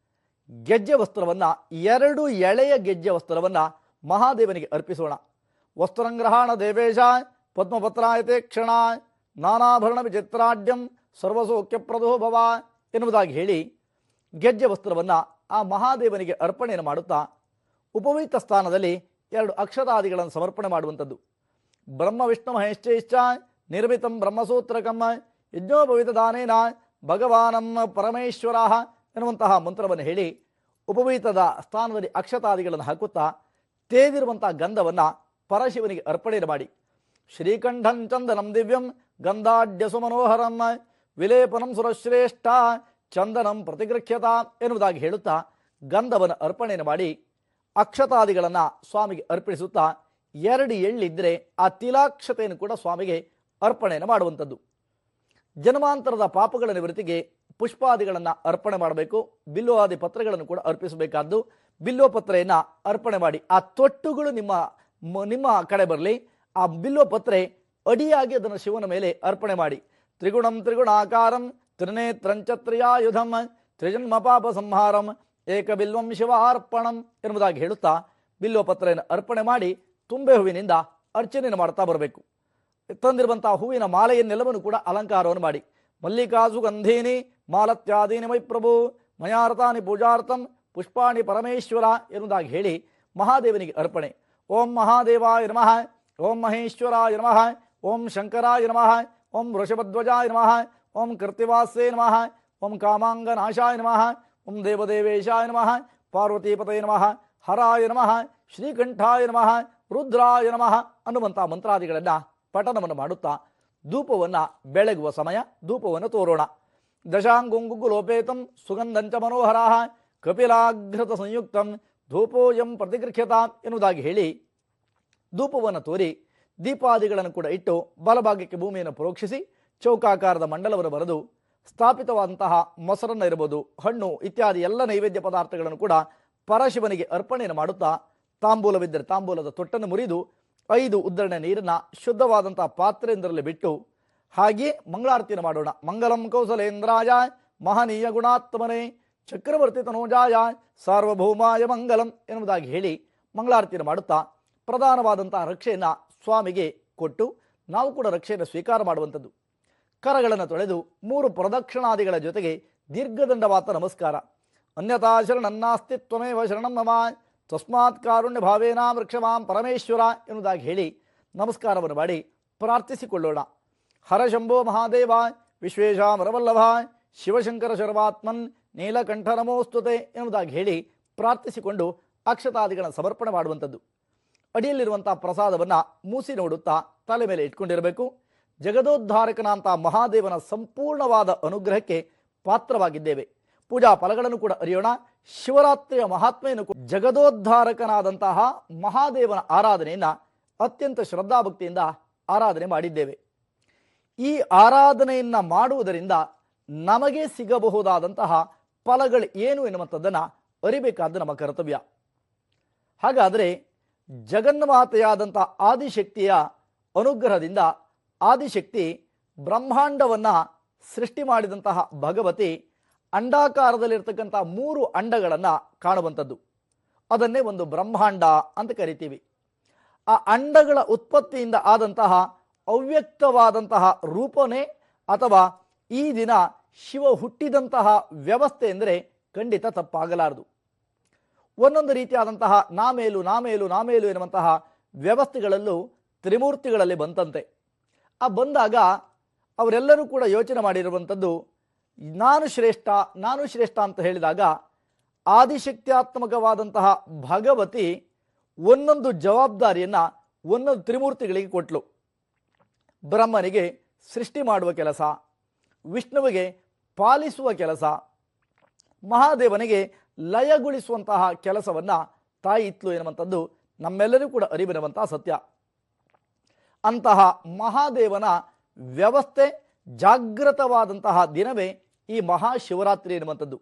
ಗೆಜ್ಜೆ ವಸ್ತ್ರವನ್ನು 2 ಎಳೆಯ ಗೆಜ್ಜೆ ವಸ್ತ್ರವನ್ನು ಮಹಾದೇವನಿಗೆ ಅರ್ಪಿಸೋಣ. ವಸ್ತ್ರಂಗ್ರಹಣ ದೇವೇಶ ಪದ್ಮಪತ್ರಾಯತೆ ಕ್ಷಣ ನಾನಾಭರಣ ವಿಚಿತ್ರಾಢ್ಯಂ ಸರ್ವಸೌಖ್ಯಪ್ರದೋ ಭವ ಎನ್ನುವುದಾಗಿ ಹೇಳಿ ಗೆಜ್ಜೆ ವಸ್ತ್ರವನ್ನು ಆ ಮಹಾದೇವನಿಗೆ ಅರ್ಪಣೆಯನ್ನು ಮಾಡುತ್ತಾ ಉಪವೀತ ಸ್ಥಾನದಲ್ಲಿ 2 ಅಕ್ಷತಾದಿಗಳನ್ನು ಸಮರ್ಪಣೆ ಮಾಡುವಂಥದ್ದು. ಬ್ರಹ್ಮ ವಿಷ್ಣು ಮಹೇಶ್ಚೈಶ್ಚ ನಿರ್ಮಿತಂ ಬ್ರಹ್ಮಸೂತ್ರಕಂ ಯಜ್ಞೋಪವೀತ ದಾನೇನ ಭಗವಾನಂ ಪರಮೇಶ್ವರ ಎನ್ನುವಂತಹ ಮಂತ್ರವನ್ನು ಹೇಳಿ ಉಪವೀತದ ಸ್ಥಾನದಲ್ಲಿ ಅಕ್ಷತಾದಿಗಳನ್ನು ಹಾಕುತ್ತಾ ತೇದಿರುವಂತಹ ಗಂಧವನ್ನು ಪರಶಿವನಿಗೆ ಅರ್ಪಣೆಯನ್ನು ಮಾಡಿ ಶ್ರೀಕಂಠಂ ಚಂದನಂ ದಿವ್ಯಂ ಗಂಧಾಢ್ಯ ಸುಮನೋಹರಂ ವಿಲೇಪನಂ ಸುರಶ್ರೇಷ್ಠ ಚಂದನಂ ಪ್ರತಿಗೃಹ್ಯತ ಎನ್ನುವುದಾಗಿ ಹೇಳುತ್ತಾ ಗಂಧವನ್ನು ಅರ್ಪಣೆಯನ್ನು ಮಾಡಿ ಅಕ್ಷತಾದಿಗಳನ್ನು ಸ್ವಾಮಿಗೆ ಅರ್ಪಿಸುತ್ತಾ 2 ಎಳ್ಳಿದ್ದರೆ ಆ ತಿಲಾಕ್ಷತೆಯನ್ನು ಕೂಡ ಸ್ವಾಮಿಗೆ ಅರ್ಪಣೆಯನ್ನು ಮಾಡುವಂಥದ್ದು. ಜನ್ಮಾಂತರದ ಪಾಪಗಳ ನಿವೃತ್ತಿಗೆ ಪುಷ್ಪಾದಿಗಳನ್ನು ಅರ್ಪಣೆ ಮಾಡಬೇಕು. ಬಿಲ್ವಾದಿ ಪತ್ರೆಗಳನ್ನು ಕೂಡ ಅರ್ಪಿಸಬೇಕಾದ್ದು. ಬಿಲ್ವ ಪತ್ರೆಯನ್ನು ಅರ್ಪಣೆ ಮಾಡಿ ಆ ತೊಟ್ಟುಗಳು ನಿಮ್ಮ ಕಡೆ ಬರಲಿ. ಆ ಬಿಲ್ವ ಪತ್ರೆ ಅಡಿಯಾಗಿ ಅದನ್ನು ಶಿವನ ಮೇಲೆ ಅರ್ಪಣೆ ಮಾಡಿ ತ್ರಿಗುಣಂ ತ್ರಿಗುಣಾಕಾರಂ ತ್ರಿನೇತ್ರಂಚತ್ರಿಯಾಯುಧಂ ತ್ರಿಜನ್ಮ ಪಾಪ ಸಂಹಾರಂ ಏಕ ಬಿಲ್ವಂ ಶಿವಾರ್ಪಣಂ ಎನ್ನುವುದಾಗಿ ಹೇಳುತ್ತಾ ಬಿಲ್ವ ಪತ್ರೆಯನ್ನು ಅರ್ಪಣೆ ಮಾಡಿ ತುಂಬೆ ಹೂವಿನಿಂದ ಅರ್ಚನೆಯನ್ನು ಮಾಡ್ತಾ ಬರಬೇಕು. ತಂದಿರುವಂತಹ ಹೂವಿನ ಮಾಲೆಯನ್ನೆಲ್ಲವನ್ನು ಕೂಡ ಅಲಂಕಾರವನ್ನು ಮಾಡಿ ಮಲ್ಲಿಕಾಸು ಗಂಧೀನಿ ಮಾಲತ್ಯಾದೀನಿ ಮೈ ಪ್ರಭು ಮಯಾರ್ಥಾನಿ ಪೂಜಾರ್ಥಂ ಪುಷ್ಪಾಣಿ ಪರಮೇಶ್ವರ ಎನ್ನುವುದಾಗಿ ಹೇಳಿ ಮಹಾದೇವನಿಗೆ ಅರ್ಪಣೆ. ಓಂ ಮಹಾದೇವಾಯ ನಮಃ, ಓಂ ಮಹೇಶ್ವರಾಯ ನಮಃ, ಓಂ ಶಂಕರಾಯ ನಮಃ, ಓಂ ವೃಷಭಧ್ವಜಾಯ ನಮಃ, ಓಂ ಕೃತ್ತಿವಾಸೇ ನಮಃ, ಓಂ ಕಾಮಾಂಗನಾಶಾಯ ನಮಃ, ಓಂ ದೇವದೇವೇಶಾಯ ನಮಃ, ಪಾರ್ವತೀಪತೇ ನಮಃ, ಹರಾಯ ನಮಃ, ಶ್ರೀಕಂಠಾಯ ನಮಃ, ರುದ್ರಾಯ ನಮಃ ಅನ್ನುವಂಥ ಮಂತ್ರಾದಿಗಳನ್ನು ಪಠನವನ್ನು ಮಾಡುತ್ತಾ ಧೂಪವನ್ನು ಬೆಳಗುವ ಸಮಯ ಧೂಪವನ್ನು ತೋರೋಣ. ದಶಾಂಗುಂಗುಲೋಪೇತಂ ಸುಗಂಧಂಚ ಮನೋಹರ ಕಪಿಲಾಘೃತ ಸಂಯುಕ್ತಂ ಧೂಪೋಯಂ ಪ್ರತಿಗೃಹ್ಯತ ಎನ್ನುವುದಾಗಿ ಹೇಳಿ ಧೂಪವನ್ನು ತೋರಿ ದೀಪಾದಿಗಳನ್ನು ಕೂಡ ಇಟ್ಟು ಬಲಭಾಗಕ್ಕೆ ಭೂಮಿಯನ್ನು ಪ್ರೋಕ್ಷಿಸಿ ಚೌಕಾಕಾರದ ಮಂಡಲವನ್ನು ಬರೆದು ಸ್ಥಾಪಿತವಾದಂತಹ ಮೊಸರನ್ನು ಇರಬಹುದು, ಹಣ್ಣು ಇತ್ಯಾದಿ ಎಲ್ಲ ನೈವೇದ್ಯ ಪದಾರ್ಥಗಳನ್ನು ಕೂಡ ಪರಶಿವನಿಗೆ ಅರ್ಪಣೆಯನ್ನು ಮಾಡುತ್ತಾ ತಾಂಬೂಲವಿದ್ದರೆ ತಾಂಬೂಲದ ತೊಟ್ಟನ್ನು ಮುರಿದು 5 ಉದ್ದರಣೆ ನೀರನ್ನು ಶುದ್ಧವಾದಂತಹ ಪಾತ್ರೆಯಿಂದಲೇ ಬಿಟ್ಟು ಹಾಗೆಯೇ ಮಂಗಳಾರತಿಯನ್ನು ಮಾಡೋಣ. ಮಂಗಲಂ ಕೌಸಲೇಂದ್ರಾಯ ಮಹನೀಯ ಗುಣಾತ್ಮನೇ ಚಕ್ರವರ್ತಿ ತನೋಜಾಯ ಸಾರ್ವಭೌಮಾಯ ಮಂಗಲಂ ಎನ್ನುವುದಾಗಿ ಹೇಳಿ ಮಂಗಳಾರತಿಯನ್ನು ಮಾಡುತ್ತಾ ಪ್ರಧಾನವಾದಂತಹ ರಕ್ಷೆಯನ್ನು ಸ್ವಾಮಿಗೆ ಕೊಟ್ಟು ನಾವು ಕೂಡ ರಕ್ಷೆಯನ್ನು ಸ್ವೀಕಾರ ಮಾಡುವಂಥದ್ದು. ಕರಗಳನ್ನು ತೊಳೆದು 3 ಪ್ರದಕ್ಷಿಣಾದಿಗಳ ಜೊತೆಗೆ ದೀರ್ಘದಂಡವಾದ ನಮಸ್ಕಾರ. ಅನ್ಯಥಾ ಶರಣನ್ನಾಸ್ತಿ ತ್ವಮೇವ ಶರಣಂ ಮಮ ತಸ್ಮಾತ್ ಕಾರುಣ್ಯ ಭಾವೇನ ವೃಕ್ಷಮಾಂ ಪರಮೇಶ್ವರ ಎನ್ನುವುದಾಗಿ ಹೇಳಿ ನಮಸ್ಕಾರವನ್ನು ಮಾಡಿ ಪ್ರಾರ್ಥಿಸಿಕೊಳ್ಳೋಣ. ಹರಶಂಭೋ ಮಹಾದೇವ ವಿಶ್ವೇಶಾಮರವಲ್ಲಭ ಶಿವಶಂಕರ ಶರ್ವಾತ್ಮನ್ ನೀಲಕಂಠ ನಮೋಸ್ತುತೆ ಎನ್ನುವುದಾಗಿ ಹೇಳಿ ಪ್ರಾರ್ಥಿಸಿಕೊಂಡು ಅಕ್ಷತಾದಿಗಳನ್ನು ಸಮರ್ಪಣೆ ಮಾಡುವಂಥದ್ದು. ಅಡಿಯಲ್ಲಿರುವಂಥ ಪ್ರಸಾದವನ್ನು ಮೂಸಿ ನೋಡುತ್ತಾ ತಲೆ ಮೇಲೆ ಇಟ್ಕೊಂಡಿರಬೇಕು. ಜಗದೋದ್ಧಾರಕನಂಥ ಮಹಾದೇವನ ಸಂಪೂರ್ಣವಾದ ಅನುಗ್ರಹಕ್ಕೆ ಪಾತ್ರವಾಗಿದ್ದೇವೆ. ಪೂಜಾ ಫಲಗಳನ್ನು ಕೂಡ ಅರಿಯೋಣ. ಶಿವರಾತ್ರಿಯ ಮಹಾತ್ಮೆಯನ್ನು ಜಗದೋದ್ಧಾರಕನಾದಂತಹ ಮಹಾದೇವನ ಆರಾಧನೆಯನ್ನು ಅತ್ಯಂತ ಶ್ರದ್ಧಾಭಕ್ತಿಯಿಂದ ಆರಾಧನೆ ಮಾಡಿದ್ದೇವೆ. ಈ ಆರಾಧನೆಯನ್ನ ಮಾಡುವುದರಿಂದ ನಮಗೆ ಸಿಗಬಹುದಾದಂತಹ ಫಲಗಳು ಏನು ಎನ್ನುವಂಥದ್ದನ್ನು ಅರಿಬೇಕಾದ ನಮ್ಮ ಕರ್ತವ್ಯ. ಹಾಗಾದರೆ ಜಗನ್ಮಾತೆಯಾದಂತಹ ಆದಿಶಕ್ತಿಯ ಅನುಗ್ರಹದಿಂದ ಆದಿಶಕ್ತಿ ಬ್ರಹ್ಮಾಂಡವನ್ನು ಸೃಷ್ಟಿ ಮಾಡಿದಂತಹ ಭಗವತಿ ಅಂಡಾಕಾರದಲ್ಲಿರ್ತಕ್ಕಂಥ 3 ಅಂಡಗಳನ್ನು ಕಾಣುವಂಥದ್ದು. ಅದನ್ನೇ ಒಂದು ಬ್ರಹ್ಮಾಂಡ ಅಂತ ಕರಿತೀವಿ. ಆ ಅಂಡಗಳ ಉತ್ಪತ್ತಿಯಿಂದ ಆದಂತಹ ಅವ್ಯಕ್ತವಾದಂತಹ ರೂಪನೇ ಅಥವಾ ಈ ದಿನ ಶಿವ ಹುಟ್ಟಿದಂತಹ ವ್ಯವಸ್ಥೆ ಎಂದರೆ ಖಂಡಿತ ತಪ್ಪಾಗಲಾರದು. ಒಂದೊಂದು ರೀತಿಯಾದಂತಹ ನಾಮೇಲು ನಾಮೇಲು ನಾಮೇಲು ಎನ್ನುವಂತಹ ವ್ಯವಸ್ಥೆಗಳಲ್ಲೂ ತ್ರಿಮೂರ್ತಿಗಳಲ್ಲಿ ಬಂತಂತೆ. ಆ ಬಂದಾಗ ಅವರೆಲ್ಲರೂ ಕೂಡ ಯೋಚನೆ ಮಾಡಿರುವಂಥದ್ದು, ನಾನು ಶ್ರೇಷ್ಠ ಅಂತ ಹೇಳಿದಾಗ ಆದಿಶಕ್ತ್ಯಾತ್ಮಕವಾದಂತಹ ಭಗವತಿ ಒಂದೊಂದು ಜವಾಬ್ದಾರಿಯನ್ನು ಒಂದೊಂದು ತ್ರಿಮೂರ್ತಿಗಳಿಗೆ ಕೊಟ್ಟಳು. ಬ್ರಹ್ಮನಿಗೆ ಸೃಷ್ಟಿ ಮಾಡುವ ಕೆಲಸ, ವಿಷ್ಣುವಿಗೆ ಪಾಲಿಸುವ ಕೆಲಸ, ಮಹಾದೇವನಿಗೆ ಲಯಗೊಳಿಸುವಂತಹ ಕೆಲಸವನ್ನು ತಾಯಿ ಇತ್ಲು ಎನ್ನುವಂಥದ್ದು ನಮ್ಮೆಲ್ಲರೂ ಕೂಡ ಅರಿವಿರುವಂತಹ ಸತ್ಯ. ಅಂತಹ ಮಹಾದೇವನ ವ್ಯವಸ್ಥೆ ಜಾಗೃತವಾದಂತಹ ದಿನವೇ ಈ ಮಹಾಶಿವರಾತ್ರಿ ಎನ್ನುವಂಥದ್ದು.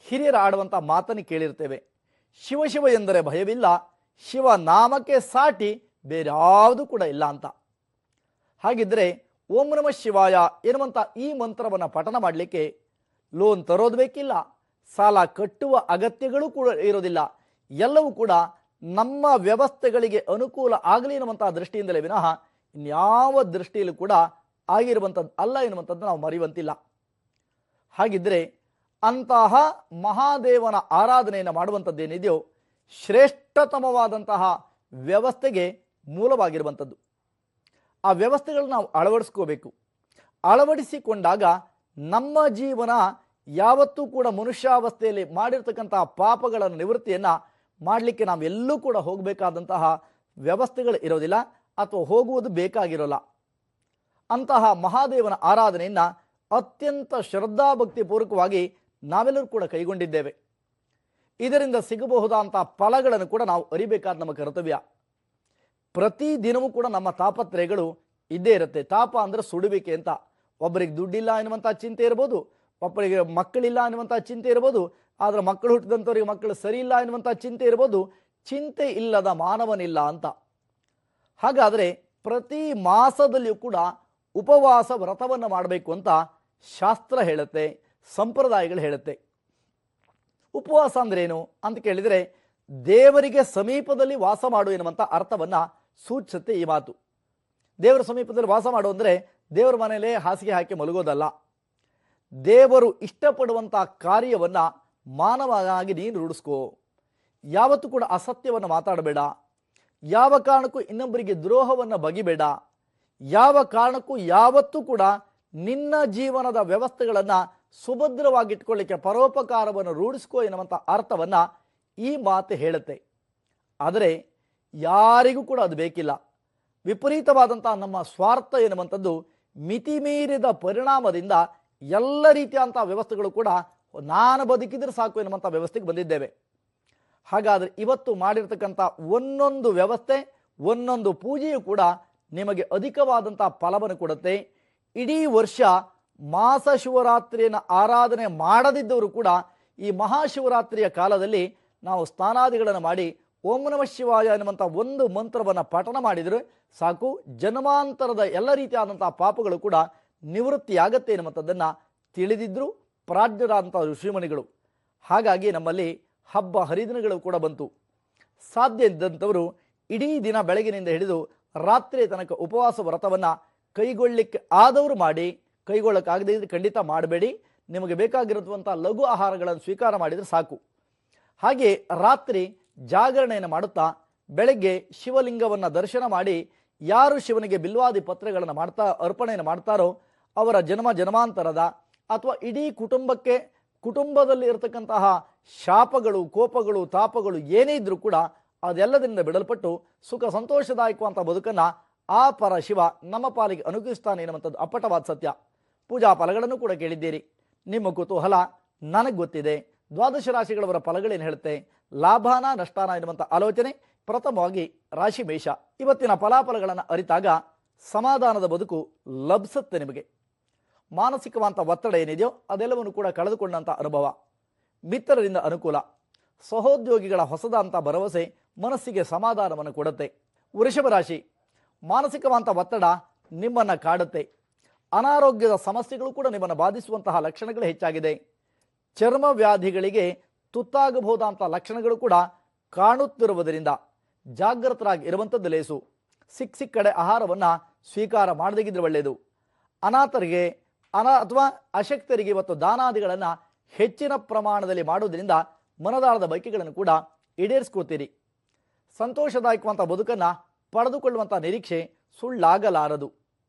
ಹಿರಿಯರ ಆಡುವಂಥ ಮಾತನ್ನು ಕೇಳಿರ್ತೇವೆ, ಶಿವ ಶಿವ ಎಂದರೆ ಭಯವಿಲ್ಲ, ಶಿವ ನಾಮಕ್ಕೆ ಸಾಟಿ ಬೇರ್ಯಾವುದು ಕೂಡ ಇಲ್ಲ ಅಂತ. ಹಾಗಿದ್ರೆ ಓಂ ನಮಃ ಶಿವಾಯ ಎನ್ನುವಂಥ ಈ ಮಂತ್ರವನ್ನು ಪಠನ ಮಾಡಲಿಕ್ಕೆ ಲೋನ್ ತರೋದು ಬೇಕಿಲ್ಲ, ಸಾಲ ಕಟ್ಟುವ ಅಗತ್ಯಗಳು ಕೂಡ ಇರೋದಿಲ್ಲ. ಎಲ್ಲವೂ ಕೂಡ ನಮ್ಮ ವ್ಯವಸ್ಥೆಗಳಿಗೆ ಅನುಕೂಲ ಆಗಲಿ ಎನ್ನುವಂತಹ ದೃಷ್ಟಿಯಿಂದಲೇ ವಿನಃ ಇನ್ಯಾವ ದೃಷ್ಟಿಯಲ್ಲೂ ಕೂಡ ಆಗಿರುವಂಥದ್ದು ಅಲ್ಲ ಎನ್ನುವಂಥದ್ದು ನಾವು ಮರೆಯುವಂತಿಲ್ಲ. ಹಾಗಿದ್ರೆ ಅಂತಹ ಮಹಾದೇವನ ಆರಾಧನೆಯನ್ನು ಮಾಡುವಂಥದ್ದೇನಿದೆಯೋ ಶ್ರೇಷ್ಠತಮವಾದಂತಹ ವ್ಯವಸ್ಥೆಗೆ ಮೂಲವಾಗಿರುವಂಥದ್ದು. ಆ ವ್ಯವಸ್ಥೆಗಳನ್ನ ನಾವು ಅಳವಡಿಸ್ಕೋಬೇಕು. ಅಳವಡಿಸಿಕೊಂಡಾಗ ನಮ್ಮ ಜೀವನ ಯಾವತ್ತೂ ಕೂಡ ಮನುಷ್ಯಾವಸ್ಥೆಯಲ್ಲಿ ಮಾಡಿರ್ತಕ್ಕಂತಹ ಪಾಪಗಳನ್ನು ನಿವೃತ್ತಿಯನ್ನು ಮಾಡಲಿಕ್ಕೆ ನಾವೆಲ್ಲೂ ಕೂಡ ಹೋಗಬೇಕಾದಂತಹ ವ್ಯವಸ್ಥೆಗಳು ಇರೋದಿಲ್ಲ ಅಥವಾ ಹೋಗುವುದು ಬೇಕಾಗಿರೋಲ್ಲ. ಅಂತಹ ಮಹಾದೇವನ ಆರಾಧನೆಯನ್ನು ಅತ್ಯಂತ ಶ್ರದ್ಧಾಭಕ್ತಿ ಪೂರ್ವಕವಾಗಿ ನಾವೆಲ್ಲರೂ ಕೂಡ ಕೈಗೊಂಡಿದ್ದೇವೆ. ಇದರಿಂದ ಸಿಗಬಹುದಾದಂತಹ ಫಲಗಳನ್ನು ಕೂಡ ನಾವು ಅರಿಬೇಕಾದ ನಮ್ಮ ಕರ್ತವ್ಯ. ಪ್ರತಿ ದಿನವೂ ಕೂಡ ನಮ್ಮ ತಾಪತ್ರಯಗಳು ಇದ್ದೇ ಇರುತ್ತೆ. ತಾಪ ಅಂದರೆ ಸುಡುವಿಕೆ ಅಂತ. ಒಬ್ಬರಿಗೆ ದುಡ್ಡಿಲ್ಲ ಎನ್ನುವಂಥ ಚಿಂತೆ ಇರ್ಬೋದು, ಒಬ್ಬರಿಗೆ ಮಕ್ಕಳಿಲ್ಲ ಎನ್ನುವಂಥ ಚಿಂತೆ ಇರ್ಬೋದು, ಆದರೆ ಮಕ್ಕಳು ಹುಟ್ಟಿದಂಥವ್ರಿಗೆ ಮಕ್ಕಳು ಸರಿ ಇಲ್ಲ ಎನ್ನುವಂಥ ಚಿಂತೆ ಇರ್ಬೋದು. ಚಿಂತೆ ಇಲ್ಲದ ಮಾನವನಿಲ್ಲ ಅಂತ. ಹಾಗಾದರೆ ಪ್ರತಿ ಮಾಸದಲ್ಲಿಯೂ ಕೂಡ ಉಪವಾಸ ವ್ರತವನ್ನು ಮಾಡಬೇಕು ಅಂತ ಶಾಸ್ತ್ರ ಹೇಳುತ್ತೆ, ಸಂಪ್ರದಾಯಗಳು ಹೇಳುತ್ತೆ. ಉಪವಾಸ ಅಂದ್ರೇನು ಅಂತ ಕೇಳಿದರೆ ದೇವರಿಗೆ ಸಮೀಪದಲ್ಲಿ ವಾಸ ಮಾಡು ಎನ್ನುವಂಥ ಅರ್ಥವನ್ನು ಸೂಚಿಸುತ್ತೆ ಈ ಮಾತು. ದೇವರ ಸಮೀಪದಲ್ಲಿ ವಾಸ ಮಾಡು ಅಂದರೆ ದೇವರ ಮನೆಯಲ್ಲೇ ಹಾಸಿಗೆ ಹಾಕಿ ಮಲಗೋದಲ್ಲ. ದೇವರು ಇಷ್ಟಪಡುವಂಥ ಕಾರ್ಯವನ್ನು ಮಾನವನಾಗಿ ನೀನು ರೂಢಿಸ್ಕೋ. ಯಾವತ್ತೂ ಕೂಡ ಅಸತ್ಯವನ್ನು ಮಾತಾಡಬೇಡ, ಯಾವ ಕಾರಣಕ್ಕೂ ಇನ್ನೊಬ್ಬರಿಗೆ ದ್ರೋಹವನ್ನು ಬಗಿಬೇಡ, ಯಾವ ಕಾರಣಕ್ಕೂ ಯಾವತ್ತೂ ಕೂಡ ನಿನ್ನ ಜೀವನದ ವ್ಯವಸ್ಥೆಗಳನ್ನು ಸುಭದ್ರವಾಗಿಟ್ಕೊಳ್ಳಿಕ್ಕೆ ಪರೋಪಕಾರವನ್ನು ರೂಢಿಸ್ಕೋ ಎನ್ನುವಂಥ ಅರ್ಥವನ್ನು ಈ ಮಾತು ಹೇಳುತ್ತೆ. ಆದರೆ ಯಾರಿಗೂ ಕೂಡ ಅದು ಬೇಕಿಲ್ಲ. ವಿಪರೀತವಾದಂಥ ನಮ್ಮ ಸ್ವಾರ್ಥ ಎನ್ನುವಂಥದ್ದು ಮಿತಿಮೀರಿದ ಪರಿಣಾಮದಿಂದ ಎಲ್ಲ ರೀತಿಯಾದಂಥ ವ್ಯವಸ್ಥೆಗಳು ಕೂಡ ನಾನು ಬದುಕಿದ್ರೆ ಸಾಕು ಎನ್ನುವಂಥ ವ್ಯವಸ್ಥೆಗೆ ಬಂದಿದ್ದೇವೆ. ಹಾಗಾದರೆ ಇವತ್ತು ಮಾಡಿರ್ತಕ್ಕಂಥ ಒಂದೊಂದು ವ್ಯವಸ್ಥೆ, ಒಂದೊಂದು ಪೂಜೆಯು ಕೂಡ ನಿಮಗೆ ಅಧಿಕವಾದಂಥ ಫಲವನ್ನು ಕೊಡುತ್ತೆ. ಇಡೀ ವರ್ಷ ಮಾಸ ಶಿವರಾತ್ರಿಯನ್ನು ಆರಾಧನೆ ಮಾಡದಿದ್ದವರು ಕೂಡ ಈ ಮಹಾಶಿವರಾತ್ರಿಯ ಕಾಲದಲ್ಲಿ ನಾವು ಸ್ನಾನಾದಿಗಳನ್ನು ಮಾಡಿ ಓಂ ನಮಃ ಶಿವಾಯ ಎನ್ನುವಂಥ ಒಂದು ಮಂತ್ರವನ್ನು ಪಠನ ಮಾಡಿದರೆ ಸಾಕು, ಜನ್ಮಾಂತರದ ಎಲ್ಲ ರೀತಿಯಾದಂಥ ಪಾಪಗಳು ಕೂಡ ನಿವೃತ್ತಿಯಾಗತ್ತೆ ಎನ್ನುವಂಥದ್ದನ್ನು ತಿಳಿದಿದ್ದರು ಪ್ರಾಜ್ಞರಾದಂಥ ಋಷಿಮುನಿಗಳು. ಹಾಗಾಗಿ ನಮ್ಮಲ್ಲಿ ಹಬ್ಬ ಹರಿದಿನಗಳು ಕೂಡ ಬಂತು. ಸಾಧ್ಯ ಇದ್ದಂಥವರು ಇಡೀ ದಿನ ಬೆಳಗಿನಿಂದ ಹಿಡಿದು ರಾತ್ರಿ ತನಕ ಉಪವಾಸ ವ್ರತವನ್ನು ಕೈಗೊಳ್ಳಲಿಕ್ಕೆ ಆದವರು ಮಾಡಿ, ಕೈಗೊಳ್ಳಕ್ಕಾಗದೇ ಇದ್ರೆ ಖಂಡಿತ ಮಾಡಬೇಡಿ. ನಿಮಗೆ ಬೇಕಾಗಿರುವಂಥ ಲಘು ಆಹಾರಗಳನ್ನು ಸ್ವೀಕಾರ ಮಾಡಿದರೆ ಸಾಕು. ಹಾಗೆ ರಾತ್ರಿ ಜಾಗರಣೆಯನ್ನು ಮಾಡುತ್ತಾ ಬೆಳಗ್ಗೆ ಶಿವಲಿಂಗವನ್ನು ದರ್ಶನ ಮಾಡಿ ಯಾರು ಶಿವನಿಗೆ ಬಿಲ್ವಾದಿ ಪತ್ರೆಗಳನ್ನು ಅರ್ಪಣೆಯನ್ನು ಮಾಡ್ತಾರೋ ಅವರ ಜನ್ಮಾಂತರದ ಅಥವಾ ಇಡೀ ಕುಟುಂಬದಲ್ಲಿ ಇರತಕ್ಕಂತಹ ಶಾಪಗಳು, ಕೋಪಗಳು, ತಾಪಗಳು ಏನೇ ಇದ್ರೂ ಕೂಡ ಅದೆಲ್ಲದರಿಂದ ಬಿಡಲ್ಪಟ್ಟು ಸುಖ ಸಂತೋಷದಾಯಕವಂಥ ಬದುಕನ್ನು ಆ ಪರ ಶಿವ ನಮ್ಮ ಪಾಲಿಗೆ ಅನುಗ್ರಹಿಸ್ತಾನೆ ಎನ್ನುವಂಥದ್ದು ಅಪ್ಪಟವಾದ ಸತ್ಯ. ಪೂಜಾ ಫಲಗಳನ್ನು ಕೂಡ ಕೇಳಿದ್ದೀರಿ. ನಿಮ್ಮ ಕುತೂಹಲ ನನಗೆ ಗೊತ್ತಿದೆ. ದ್ವಾದಶ ರಾಶಿಗಳವರ ಫಲಗಳೇನು ಹೇಳುತ್ತೆ, ಲಾಭಾನ ನಷ್ಟಾನ ಎನ್ನುವಂಥ ಆಲೋಚನೆ ಪ್ರಥಮವಾಗಿ ರಾಶಿ ಮೇಷ. ಇವತ್ತಿನ ಫಲಾಫಲಗಳನ್ನು ಅರಿತಾಗ ಸಮಾಧಾನದ ಬದುಕು ಲಭಿಸುತ್ತೆ. ನಿಮಗೆ ಮಾನಸಿಕವಾದ ಒತ್ತಡ ಏನಿದೆಯೋ ಅದೆಲ್ಲವನ್ನು ಕೂಡ ಕಳೆದುಕೊಂಡಂಥ ಅನುಭವ, ಮಿತ್ರರಿಂದ ಅನುಕೂಲ, ಸಹೋದ್ಯೋಗಿಗಳ ಹೊಸದಾದಂಥ ಭರವಸೆ ಮನಸ್ಸಿಗೆ ಸಮಾಧಾನವನ್ನು ಕೊಡುತ್ತೆ. ವೃಷಭ ರಾಶಿ, ಮಾನಸಿಕವಾದ ಒತ್ತಡ ನಿಮ್ಮನ್ನು ಕಾಡುತ್ತೆ. ಅನಾರೋಗ್ಯದ ಸಮಸ್ಯೆಗಳು ಕೂಡ ನಿಮ್ಮನ್ನು ಬಾಧಿಸುವಂತಹ ಲಕ್ಷಣಗಳು ಹೆಚ್ಚಾಗಿದೆ. ಚರ್ಮ ವ್ಯಾಧಿಗಳಿಗೆ ತುತ್ತಾಗಬಹುದಾದಂಥ ಲಕ್ಷಣಗಳು ಕೂಡ ಕಾಣುತ್ತಿರುವುದರಿಂದ ಜಾಗೃತರಾಗಿ ಇರುವಂಥದ್ದು ಲೇಸು. ಸಿಕ್ಕಡೆ ಆಹಾರವನ್ನು ಸ್ವೀಕಾರ ಮಾಡದಿದ್ರೆ ಒಳ್ಳೆಯದು. ಅನಾಥರಿಗೆ ಅಥವಾ ಅಶಕ್ತರಿಗೆ ಇವತ್ತು ದಾನಾದಿಗಳನ್ನು ಹೆಚ್ಚಿನ ಪ್ರಮಾಣದಲ್ಲಿ ಮಾಡುವುದರಿಂದ ಮನದಾಳದ ಬಯಕೆಗಳನ್ನು ಕೂಡ ಈಡೇರಿಸ್ಕೊಳ್ತೀರಿ. ಸಂತೋಷದಾಯಕವಂಥ ಬದುಕನ್ನು ಪಡೆದುಕೊಳ್ಳುವಂಥ ನಿರೀಕ್ಷೆ ಸುಳ್ಳಾಗಲಾರದು.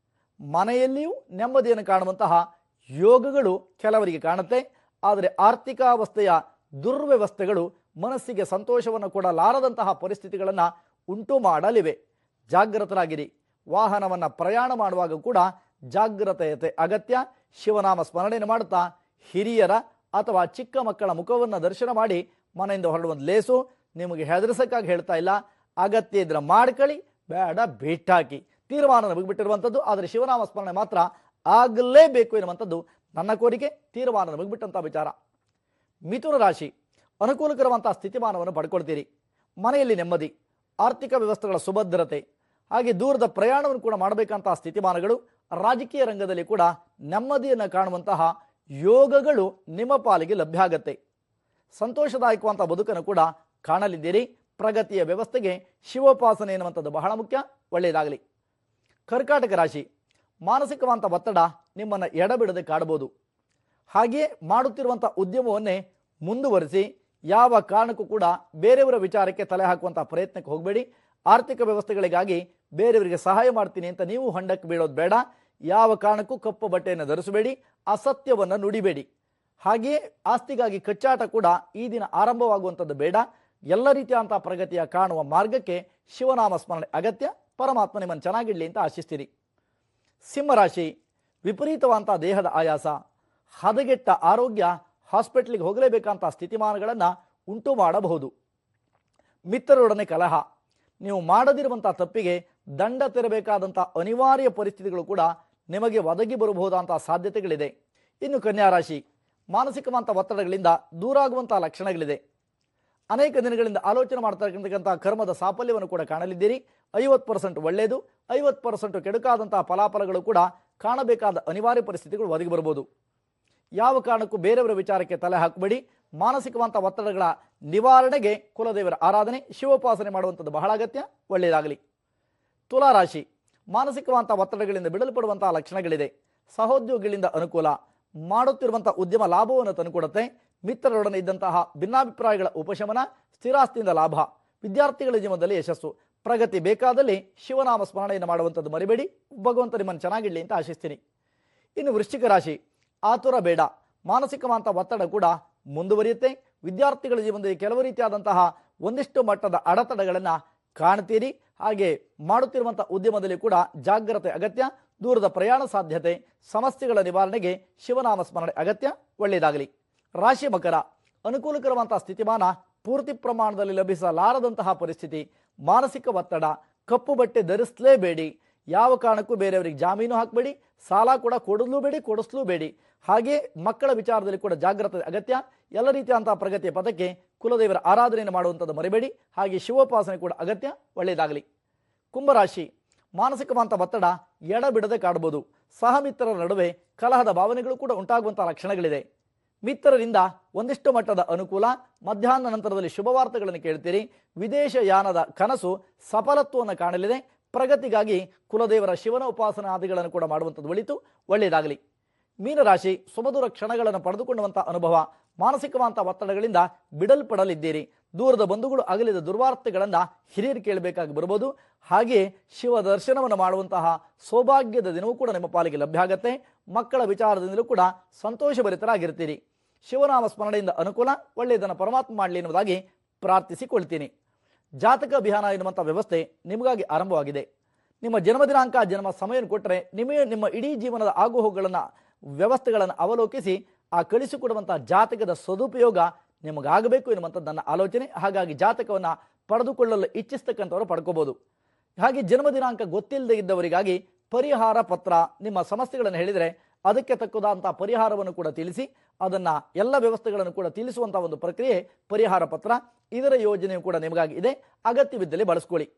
ಮನೆಯಲ್ಲಿಯೂ ನೆಮ್ಮದಿಯನ್ನು ಕಾಣುವಂತಹ ಯೋಗಗಳು ಕೆಲವರಿಗೆ ಕಾಣುತ್ತೆ. ಆದರೆ ಆರ್ಥಿಕಾವಸ್ಥೆಯ ದುರ್ವ್ಯವಸ್ಥೆಗಳು ಮನಸ್ಸಿಗೆ ಸಂತೋಷವನ್ನು ಕೊಡಲಾರದಂತಹ ಪರಿಸ್ಥಿತಿಗಳನ್ನು ಉಂಟು ಮಾಡಲಿವೆ. ಜಾಗೃತರಾಗಿರಿ. ವಾಹನವನ್ನು ಪ್ರಯಾಣ ಮಾಡುವಾಗ ಕೂಡ ಜಾಗೃತೆಯತೆ ಅಗತ್ಯ. ಶಿವನಾಮ ಸ್ಮರಣೆಯನ್ನು ಮಾಡುತ್ತಾ ಹಿರಿಯರ ಅಥವಾ ಚಿಕ್ಕ ಮಕ್ಕಳ ಮುಖವನ್ನು ದರ್ಶನ ಮಾಡಿ ಮನೆಯಿಂದ ಹೊರಡುವಂಥ ಲೇಸು. ನಿಮಗೆ ಹೆದರಿಸಕ್ಕಾಗಿ ಹೇಳ್ತಾ ಇಲ್ಲ, ಅಗತ್ಯ ಇದ್ರೆ ಮಾಡ್ಕೊಳ್ಳಿ, ಬೇಡ ಬಿಟ್ಟಾಕಿ. ತೀರ್ಮಾನ ನಮಗೆ ಬಿಟ್ಟಿರುವಂಥದ್ದು. ಆದರೆ ಶಿವನಾಮ ಸ್ಮರಣೆ ಮಾತ್ರ ಆಗಲೇಬೇಕು ಎನ್ನುವಂಥದ್ದು ನನ್ನ ಕೋರಿಕೆ. ತೀರ್ಮಾನ ನಮಗೆ ಬಿಟ್ಟಂಥ ವಿಚಾರ. ಮಿಥುನ ರಾಶಿ, ಅನುಕೂಲಕರವಂತಹ ಸ್ಥಿತಿಮಾನವನ್ನು ಪಡ್ಕೊಳ್ತೀರಿ. ಮನೆಯಲ್ಲಿ ನೆಮ್ಮದಿ, ಆರ್ಥಿಕ ವ್ಯವಸ್ಥೆಗಳ ಸುಭದ್ರತೆ, ಹಾಗೆ ದೂರದ ಪ್ರಯಾಣವನ್ನು ಕೂಡ ಮಾಡಬೇಕಂತಹ ಸ್ಥಿತಿಮಾನಗಳು, ರಾಜಕೀಯ ರಂಗದಲ್ಲಿ ಕೂಡ ನೆಮ್ಮದಿಯನ್ನು ಕಾಣುವಂತಹ ಯೋಗಗಳು ನಿಮ್ಮ ಪಾಲಿಗೆ ಲಭ್ಯ ಆಗತ್ತೆ. ಸಂತೋಷದಾಯಕವಂಥ ಬದುಕನ್ನು ಕೂಡ ಕಾಣಲಿದ್ದೀರಿ. ಪ್ರಗತಿಯ ವ್ಯವಸ್ಥೆಗೆ ಶಿವೋಪಾಸನೆ ಎನ್ನುವಂಥದ್ದು ಬಹಳ ಮುಖ್ಯ. ಒಳ್ಳೆಯದಾಗಲಿ. ಕರ್ಕಾಟಕ ರಾಶಿ, ಮಾನಸಿಕವಂತ ಒತ್ತಡ ನಿಮ್ಮನ್ನು ಎಡಬಿಡದೆ ಕಾಡಬಹುದು. ಹಾಗೆಯೇ ಮಾಡುತ್ತಿರುವಂಥ ಉದ್ಯಮವನ್ನೇ ಮುಂದುವರಿಸಿ ಯಾವ ಕಾರಣಕ್ಕೂ ಕೂಡ ಬೇರೆಯವರ ವಿಚಾರಕ್ಕೆ ತಲೆ ಹಾಕುವಂಥ ಪ್ರಯತ್ನಕ್ಕೆ ಹೋಗಬೇಡಿ. ಆರ್ಥಿಕ ವ್ಯವಸ್ಥೆಗಳಿಗಾಗಿ ಬೇರೆಯವರಿಗೆ ಸಹಾಯ ಮಾಡ್ತೀನಿ ಅಂತ ನೀವು ಹೊಂಡಕ್ಕೆ ಬೀಳೋದು ಬೇಡ. ಯಾವ ಕಾರಣಕ್ಕೂ ಕಪ್ಪು ಬಟ್ಟೆಯನ್ನು ಧರಿಸಬೇಡಿ, ಅಸತ್ಯವನ್ನು ನುಡಿಬೇಡಿ. ಹಾಗೆಯೇ ಆಸ್ತಿಗಾಗಿ ಕಚ್ಚಾಟ ಕೂಡ ಈ ದಿನ ಆರಂಭವಾಗುವಂಥದ್ದು ಬೇಡ. ಎಲ್ಲ ರೀತಿಯಾದಂಥ ಪ್ರಗತಿಯ ಕಾಣುವ ಮಾರ್ಗಕ್ಕೆ ಶಿವನಾಮ ಸ್ಮರಣೆ ಅಗತ್ಯ. ಪರಮಾತ್ಮ ನಿಮ್ಮನ್ನು ಚೆನ್ನಾಗಿಡಲಿ ಅಂತ ಆಶಿಸ್ತೀರಿ. ಸಿಂಹರಾಶಿ, ವಿಪರೀತವಾದಂಥ ದೇಹದ ಆಯಾಸ, ಹದಗೆಟ್ಟ ಆರೋಗ್ಯ, ಹಾಸ್ಪಿಟ್ಲಿಗೆ ಹೋಗಲೇಬೇಕಂತ ಸ್ಥಿತಿಮಾನಗಳನ್ನು ಉಂಟು ಮಾಡಬಹುದು. ಮಿತ್ರರೊಡನೆ ಕಲಹ, ನೀವು ಮಾಡದಿರುವಂಥ ತಪ್ಪಿಗೆ ದಂಡ ತೆರಬೇಕಾದಂಥ ಅನಿವಾರ್ಯ ಪರಿಸ್ಥಿತಿಗಳು ಕೂಡ ನಿಮಗೆ ಒದಗಿ ಬರಬಹುದಂಥ ಸಾಧ್ಯತೆಗಳಿದೆ. ಇನ್ನು ಕನ್ಯಾ ರಾಶಿ, ಮಾನಸಿಕವಂತ ಒತ್ತಡಗಳಿಂದ ದೂರಾಗುವಂಥ ಲಕ್ಷಣಗಳಿದೆ. ಅನೇಕ ದಿನಗಳಿಂದ ಆಲೋಚನೆ ಮಾಡ್ತಕ್ಕಂಥ ಕರ್ಮದ ಸಾಫಲ್ಯವನ್ನು ಕೂಡ ಕಾಣಲಿದ್ದೀರಿ. 50% ಒಳ್ಳೆಯದು, 50% ಕೆಡುಕಾದಂತಹ ಫಲಾಫಲಗಳು ಕೂಡ ಕಾಣಬೇಕಾದ ಅನಿವಾರ್ಯ ಪರಿಸ್ಥಿತಿಗಳು ಒದಗಿ ಬರಬಹುದು. ಯಾವ ಕಾರಣಕ್ಕೂ ಬೇರೆಯವರ ವಿಚಾರಕ್ಕೆ ತಲೆ ಹಾಕಬೇಡಿ. ಮಾನಸಿಕವಂತ ಒತ್ತಡಗಳ ನಿವಾರಣೆಗೆ ಕುಲದೇವರ ಆರಾಧನೆ, ಶಿವೋಪಾಸನೆ ಮಾಡುವಂಥದ್ದು ಬಹಳ ಅಗತ್ಯ. ಒಳ್ಳೆಯದಾಗಲಿ. ತುಲಾರಾಶಿ, ಮಾನಸಿಕವಂತ ಒತ್ತಡಗಳಿಂದ ಬಿಡಲ್ಪಡುವಂತಹ ಲಕ್ಷಣಗಳಿದೆ. ಸಹೋದ್ಯೋಗಿಗಳಿಂದ ಅನುಕೂಲ, ಮಾಡುತ್ತಿರುವಂತಹ ಉದ್ಯಮ ಲಾಭವನ್ನು ತಂದುಕೊಡುತ್ತೆ. ಮಿತ್ರರೊಡನೆ ಇದ್ದಂತಹ ಭಿನ್ನಾಭಿಪ್ರಾಯಗಳ ಉಪಶಮನ, ಸ್ಥಿರಾಸ್ತಿಯಿಂದ ಲಾಭ, ವಿದ್ಯಾರ್ಥಿಗಳ ಜೀವನದಲ್ಲಿ ಯಶಸ್ಸು. ಪ್ರಗತಿ ಬೇಕಾದಲ್ಲಿ ಶಿವನಾಮ ಸ್ಮರಣೆಯನ್ನು ಮಾಡುವಂಥದ್ದು ಮರಿಬೇಡಿ. ಭಗವಂತ ನಿಮ್ಮನ್ನು ಚೆನ್ನಾಗಿಡಲಿ ಅಂತ ಆಶಿಸ್ತೀನಿ. ಇನ್ನು ವೃಶ್ಚಿಕ ರಾಶಿ, ಆತುರ ಬೇಡ. ಮಾನಸಿಕವಂತ ಒತ್ತಡ ಕೂಡ ಮುಂದುವರಿಯುತ್ತೆ. ವಿದ್ಯಾರ್ಥಿಗಳ ಜೀವನದಲ್ಲಿ ಕೆಲವು ರೀತಿಯಾದಂತಹ ಒಂದಿಷ್ಟು ಮಟ್ಟದ ಅಡೆತಡೆಗಳನ್ನು ಕಾಣ್ತೀರಿ. ಹಾಗೆ ಮಾಡುತ್ತಿರುವಂಥ ಉದ್ಯಮದಲ್ಲಿ ಕೂಡ ಜಾಗ್ರತೆ ಅಗತ್ಯ. ದೂರದ ಪ್ರಯಾಣ ಸಾಧ್ಯತೆ, ಸಮಸ್ಯೆಗಳ ನಿವಾರಣೆಗೆ ಶಿವನಾಮ ಸ್ಮರಣೆ ಅಗತ್ಯ. ಒಳ್ಳೆಯದಾಗಲಿ. ರಾಶಿ ಮಕರ, ಅನುಕೂಲಕರವಂತಹ ಸ್ಥಿತಿಮಾನ ಪೂರ್ತಿ ಪ್ರಮಾಣದಲ್ಲಿ ಲಭಿಸಲಾರದಂತಹ ಪರಿಸ್ಥಿತಿ, ಮಾನಸಿಕ ಒತ್ತಡ, ಕಪ್ಪು ಬಟ್ಟೆ ಧರಿಸಲೇಬೇಡಿ. ಯಾವ ಕಾರಣಕ್ಕೂ ಬೇರೆಯವರಿಗೆ ಜಾಮೀನು ಹಾಕಬೇಡಿ, ಸಾಲ ಕೂಡ ಕೊಡಿಸಲೂಬೇಡಿ. ಹಾಗೆ ಮಕ್ಕಳ ವಿಚಾರದಲ್ಲಿ ಕೂಡ ಜಾಗ್ರತೆ ಅಗತ್ಯ. ಎಲ್ಲ ರೀತಿಯಾದಂತಹ ಪ್ರಗತಿಯ ಪಥಕ್ಕೆ ಕುಲದೇವರ ಆರಾಧನೆಯನ್ನು ಮಾಡುವಂಥದ್ದು ಮರಿಬೇಡಿ. ಹಾಗೆ ಶಿವೋಪಾಸನೆ ಕೂಡ ಅಗತ್ಯ. ಒಳ್ಳೆಯದಾಗಲಿ. ಕುಂಭರಾಶಿ, ಮಾನಸಿಕವಂತ ಒತ್ತಡ ಎಡಬಿಡದೆ ಕಾಡಬಹುದು. ಸಹಮಿತ್ರರ ನಡುವೆ ಕಲಹದ ಭಾವನೆಗಳು ಕೂಡ ಉಂಟಾಗುವಂತಹ ಲಕ್ಷಣಗಳಿದೆ. ಮಿತ್ರರಿಂದ ಒಂದಿಷ್ಟು ಮಟ್ಟದ ಅನುಕೂಲ, ಮಧ್ಯಾಹ್ನ ನಂತರದಲ್ಲಿ ಶುಭವಾರ್ತೆಗಳನ್ನು ಕೇಳ್ತೀರಿ. ವಿದೇಶ ಯಾನದ ಕನಸು ಸಫಲತ್ವವನ್ನು ಕಾಣಲಿದೆ. ಪ್ರಗತಿಗಾಗಿ ಕುಲದೇವರ ಶಿವನ ಉಪಾಸನಾದಿಗಳನ್ನು ಕೂಡ ಮಾಡುವಂಥದ್ದು ಒಳಿತು. ಒಳ್ಳೆಯದಾಗಲಿ. ಮೀನರಾಶಿ, ಸುಮಧುರ ಕ್ಷಣಗಳನ್ನು ಪಡೆದುಕೊಳ್ಳುವಂಥ ಅನುಭವ, ಮಾನಸಿಕವಂತ ಒತ್ತಡಗಳಿಂದ ಬಿಡಲ್ಪಡಲಿದ್ದೀರಿ. ದೂರದ ಬಂಧುಗಳು ಅಗಲಿದ ದುರ್ವಾರ್ತೆಗಳನ್ನು ಹಿರಿಯರು ಕೇಳಬೇಕಾಗಿ ಬರಬಹುದು. ಹಾಗೆಯೇ ಶಿವ ದರ್ಶನವನ್ನು ಮಾಡುವಂತಹ ಸೌಭಾಗ್ಯದ ದಿನವೂ ಕೂಡ ನಿಮ್ಮ ಪಾಲಿಗೆ ಲಭ್ಯ ಆಗತ್ತೆ. ಮಕ್ಕಳ ವಿಚಾರದಿಂದಲೂ ಕೂಡ ಸಂತೋಷಭರಿತರಾಗಿರ್ತೀರಿ. ಶಿವನಾಮ ಸ್ಮರಣೆಯಿಂದ ಅನುಕೂಲ, ಒಳ್ಳೆಯದನ್ನು ಪರಮಾತ್ಮ ಮಾಡಲಿ ಎನ್ನುವುದಾಗಿ ಪ್ರಾರ್ಥಿಸಿಕೊಳ್ತೀನಿ. ಜಾತಕ ಅಭಿಯಾನ ಎನ್ನುವಂಥ ವ್ಯವಸ್ಥೆ ನಿಮಗಾಗಿ ಆರಂಭವಾಗಿದೆ. ನಿಮ್ಮ ಜನ್ಮದಿನಾಂಕ, ಜನ್ಮ ಸಮಯವನ್ನು ಕೊಟ್ಟರೆ ನಿಮ್ಮ ಇಡೀ ಜೀವನದ ಆಗುಹೋಗುಗಳನ್ನು, ವ್ಯವಸ್ಥೆಗಳನ್ನು ಅವಲೋಕಿಸಿ ಆ ಕಳಿಸಿಕೊಡುವಂಥ ಜಾತಕದ ಸದುಪಯೋಗ ನಿಮಗಾಗಬೇಕು ಎನ್ನುವಂಥದ್ದು ನನ್ನ ಆಲೋಚನೆ. ಹಾಗಾಗಿ ಜಾತಕವನ್ನು ಪಡೆದುಕೊಳ್ಳಲು ಇಚ್ಛಿಸ್ತಕ್ಕಂಥವರು ಪಡ್ಕೋಬಹುದು. ಹಾಗೆ ಜನ್ಮದಿನಾಂಕ ಗೊತ್ತಿಲ್ಲದೆ ಇದ್ದವರಿಗಾಗಿ ಪರಿಹಾರ ಪತ್ರ, ನಿಮ್ಮ ಸಮಸ್ಯೆಗಳನ್ನು ಹೇಳಿದರೆ ಅದಕ್ಕೆ ತಕ್ಕುದಂಥ ಪರಿಹಾರವನ್ನು ಕೂಡ ತಿಳಿಸಿ ಅದನ್ನು ಎಲ್ಲ ವ್ಯವಸ್ಥೆಗಳನ್ನು ಕೂಡ ತಿಳಿಸುವಂಥ ಒಂದು ಪ್ರಕ್ರಿಯೆ ಪರಿಹಾರ ಪತ್ರ. ಇದರ ಯೋಜನೆಯು ಕೂಡ ನಿಮಗಾಗಿ ಇದೆ, ಅಗತ್ಯವಿದ್ದಲ್ಲಿ ಬಳಸ್ಕೊಳ್ಳಿ.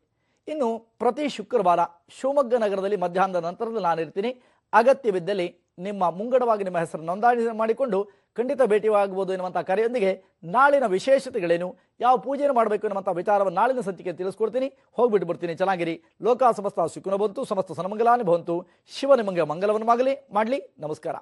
ಇನ್ನು ಪ್ರತಿ ಶುಕ್ರವಾರ ಶಿವಮೊಗ್ಗ ನಗರದಲ್ಲಿ ಮಧ್ಯಾಹ್ನದ ನಂತರದಲ್ಲಿ ನಾನಿರ್ತೀನಿ. ಅಗತ್ಯವಿದ್ದಲ್ಲಿ ನಿಮ್ಮ ಮುಂಗಡವಾಗಿ ನಿಮ್ಮ ಹೆಸರು ನೋಂದಣಿ ಮಾಡಿಕೊಂಡು ಖಂಡಿತ ಭೇಟಿಯಾಗಬಹುದು ಎನ್ನುವಂಥ ಕರೆಯೊಂದಿಗೆ ನಾಳಿನ ವಿಶೇಷತೆಗಳೇನು, ಯಾವ ಪೂಜೆಯನ್ನು ಮಾಡಬೇಕು ಎನ್ನುವಂಥ ವಿಚಾರವನ್ನು ನಾಳಿನ ಸಂಚಿಕೆ ತಿಳಿಸ್ಕೊಡ್ತೀನಿ. ಹೋಗ್ಬಿಟ್ಟು ಬಿಡ್ತೀನಿ. ಚೆನ್ನಾಗಿರಿ. ಲೋಕ ಸಮಸ್ತ ಸುಖಿನೋ ಬಂತು, ಸಮಸ್ತ ಸನ್ಮಂಗಲಾನಿ ಭವಂತು. ಶಿವ ನಿಮಗೆ ಮಂಗಲವನ್ನು ಮಾಡಲಿ. ನಮಸ್ಕಾರ.